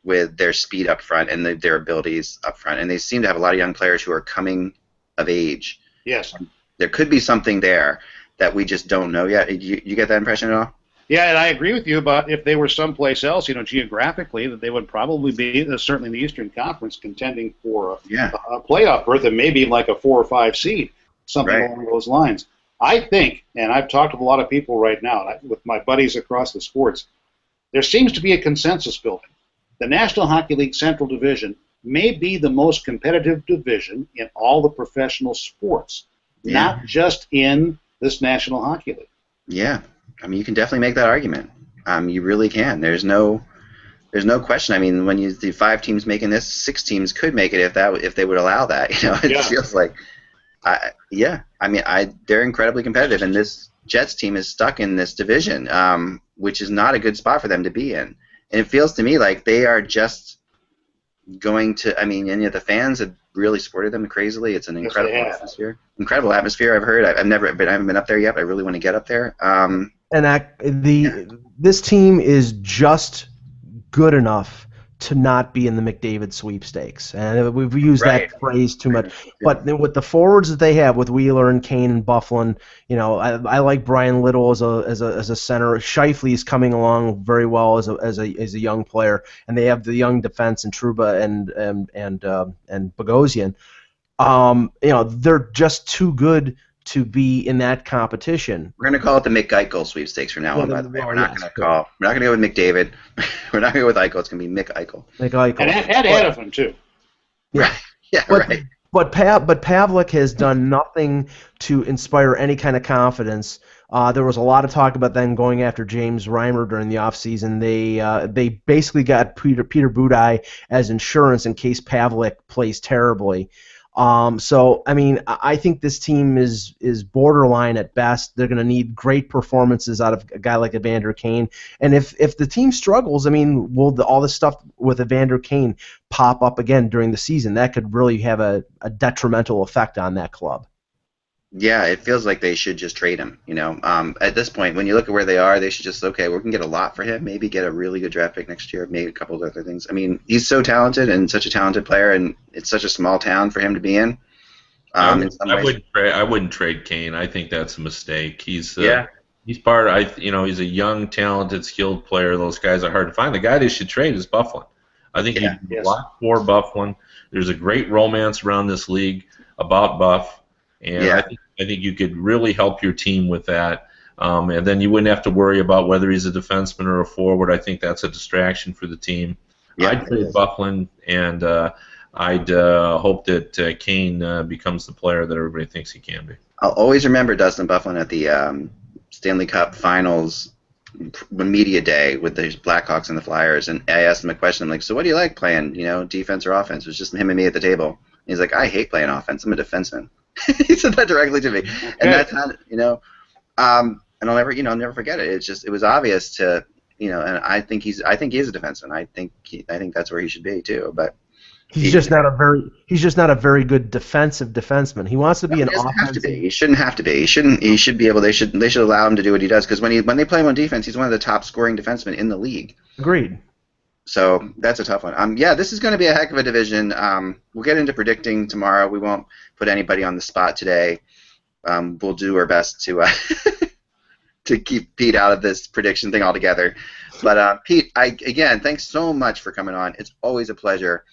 [SPEAKER 1] with their speed up front and their abilities up front. And they seem to have a lot of young players who are coming of age.
[SPEAKER 3] Yes.
[SPEAKER 1] There could be something there that we just don't know yet. You get that impression at all?
[SPEAKER 3] Yeah, and I agree with you about if they were someplace else, geographically, that they would probably be, certainly in the Eastern Conference, contending for a playoff berth and maybe like a 4 or 5 seed, something along those lines. I think, and I've talked to a lot of people right now, with my buddies across the sports, there seems to be a consensus building. The National Hockey League Central Division may be the most competitive division in all the professional sports, not just in this National Hockey League.
[SPEAKER 1] Yeah. I mean, you can definitely make that argument. You really can. There's no question. I mean, when you see 5 teams making this, 6 teams could make it if they would allow that. It feels like, they're incredibly competitive, and this Jets team is stuck in this division, which is not a good spot for them to be in. And it feels to me like they are just going to. I mean, any of the fans have really supported them crazily. It's an incredible atmosphere. Incredible atmosphere. I've heard. I haven't been up there yet, but I really want to get up there.
[SPEAKER 2] This team is just good enough to not be in the McDavid sweepstakes, and we've used that phrase too much. But with the forwards that they have, with Wheeler and Kane and Bufflin, I like Brian Little as a center. Scheifele is coming along very well as a young player, and they have the young defense in Trouba and Bogosian. They're just too good to be in that competition.
[SPEAKER 1] We're going to call it the Mick Eichel sweepstakes from now on, by the way. We're not going to go with McDavid. We're not going to go with Eichel. It's going to be Mick Eichel.
[SPEAKER 3] And Hedefin, too.
[SPEAKER 1] Right. Yeah, right.
[SPEAKER 2] But Pavelec has done nothing to inspire any kind of confidence. There was a lot of talk about them going after James Reimer during the offseason. They basically got Peter Budaj as insurance in case Pavelec plays terribly. So, I mean, I think this team is borderline at best. They're going to need great performances out of a guy like Evander Kane. And if the team struggles, I mean, will all this stuff with Evander Kane pop up again during the season? That could really have a detrimental effect on that club.
[SPEAKER 1] Yeah, it feels like they should just trade him. At this point, when you look at where they are, they should just we can get a lot for him. Maybe get a really good draft pick next year. Maybe a couple of other things. I mean, he's so talented and such a talented player, and it's such a small town for him to be in. In some ways.
[SPEAKER 4] I wouldn't trade Kane. I think that's a mistake. He's
[SPEAKER 1] Yeah.
[SPEAKER 4] He's he's a young, talented, skilled player. Those guys are hard to find. The guy they should trade is Bufflin. I think you can do a lot for Bufflin. There's a great romance around this league about Buff, and I think you could really help your team with that. And then you wouldn't have to worry about whether he's a defenseman or a forward. I think that's a distraction for the team. Yeah, I'd trade Bufflin, and I'd hope that Kane becomes the player that everybody thinks he can be.
[SPEAKER 1] I'll always remember Dustin Bufflin at the Stanley Cup Finals media day with the Blackhawks and the Flyers, and I asked him a question. I'm like, so what do you like playing, defense or offense? It was just him and me at the table. And he's like, I hate playing offense. I'm a defenseman. He said that directly to me. Okay. And that's how, and I'll never forget it. It was obvious to, and I think he is a defenseman. I think that's where he should be too, but
[SPEAKER 2] He's just not a very good defensive defenseman. He wants to be an offensive.
[SPEAKER 1] He shouldn't have to be. He should be able. They should allow him to do what he does, because when they play him on defense, he's one of the top scoring defensemen in the league.
[SPEAKER 2] Agreed.
[SPEAKER 1] So that's a tough one. This is going to be a heck of a division. We'll get into predicting tomorrow. We won't put anybody on the spot today. We'll do our best to to keep Pete out of this prediction thing altogether. But Pete, again, thanks so much for coming on. It's always a pleasure.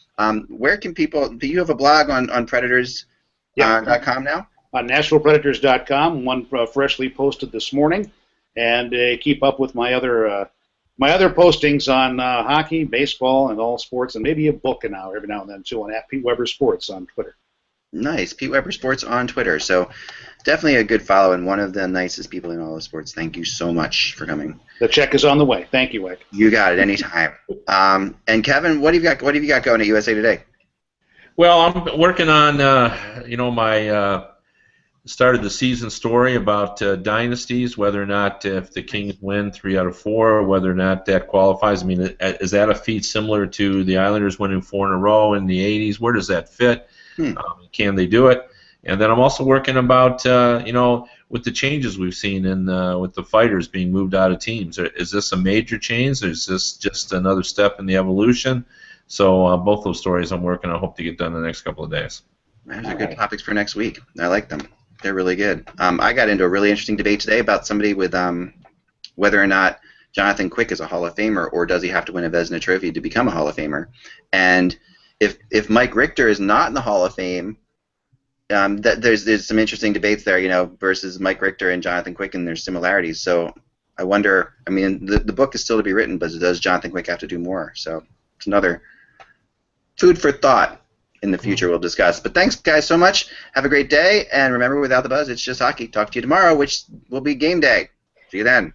[SPEAKER 1] Where can people? Do you have a blog on Predators.com now?
[SPEAKER 3] On NashvillePredators.com, one freshly posted this morning, and keep up with my other postings on hockey, baseball, and all sports, and maybe a book every now and then too, on @Pete Weber Sports on Twitter.
[SPEAKER 1] Nice, Pete Weber Sports on Twitter. So definitely a good follow, and one of the nicest people in all of sports. Thank you so much for coming.
[SPEAKER 3] The check is on the way. Thank you, Wick.
[SPEAKER 1] You got it anytime. And Kevin, what have you got going at USA Today?
[SPEAKER 4] Well, I'm working on my start of the season story about dynasties, whether or not if the Kings win 3 out of 4, whether or not that qualifies. I mean, is that a feat similar to the Islanders winning 4 in a row in the 80s? Where does that fit? Can they do it? And then I'm also working about, with the changes we've seen with the fighters being moved out of teams. Is this a major change, or is this just another step in the evolution? So both those stories I'm working on. I hope to get done in the next couple of days.
[SPEAKER 1] Those are good topics for next week. I like them. They're really good. I got into a really interesting debate today about somebody with whether or not Jonathan Quick is a Hall of Famer, or does he have to win a Vezina Trophy to become a Hall of Famer? And if Mike Richter is not in the Hall of Fame, there's some interesting debates there, versus Mike Richter and Jonathan Quick, and there's similarities. So I wonder. I mean, the book is still to be written, but does Jonathan Quick have to do more? So it's another food for thought in the future we'll discuss. But thanks, guys, so much. Have a great day, and remember, without the buzz, it's just hockey. Talk to you tomorrow, which will be game day. See you then.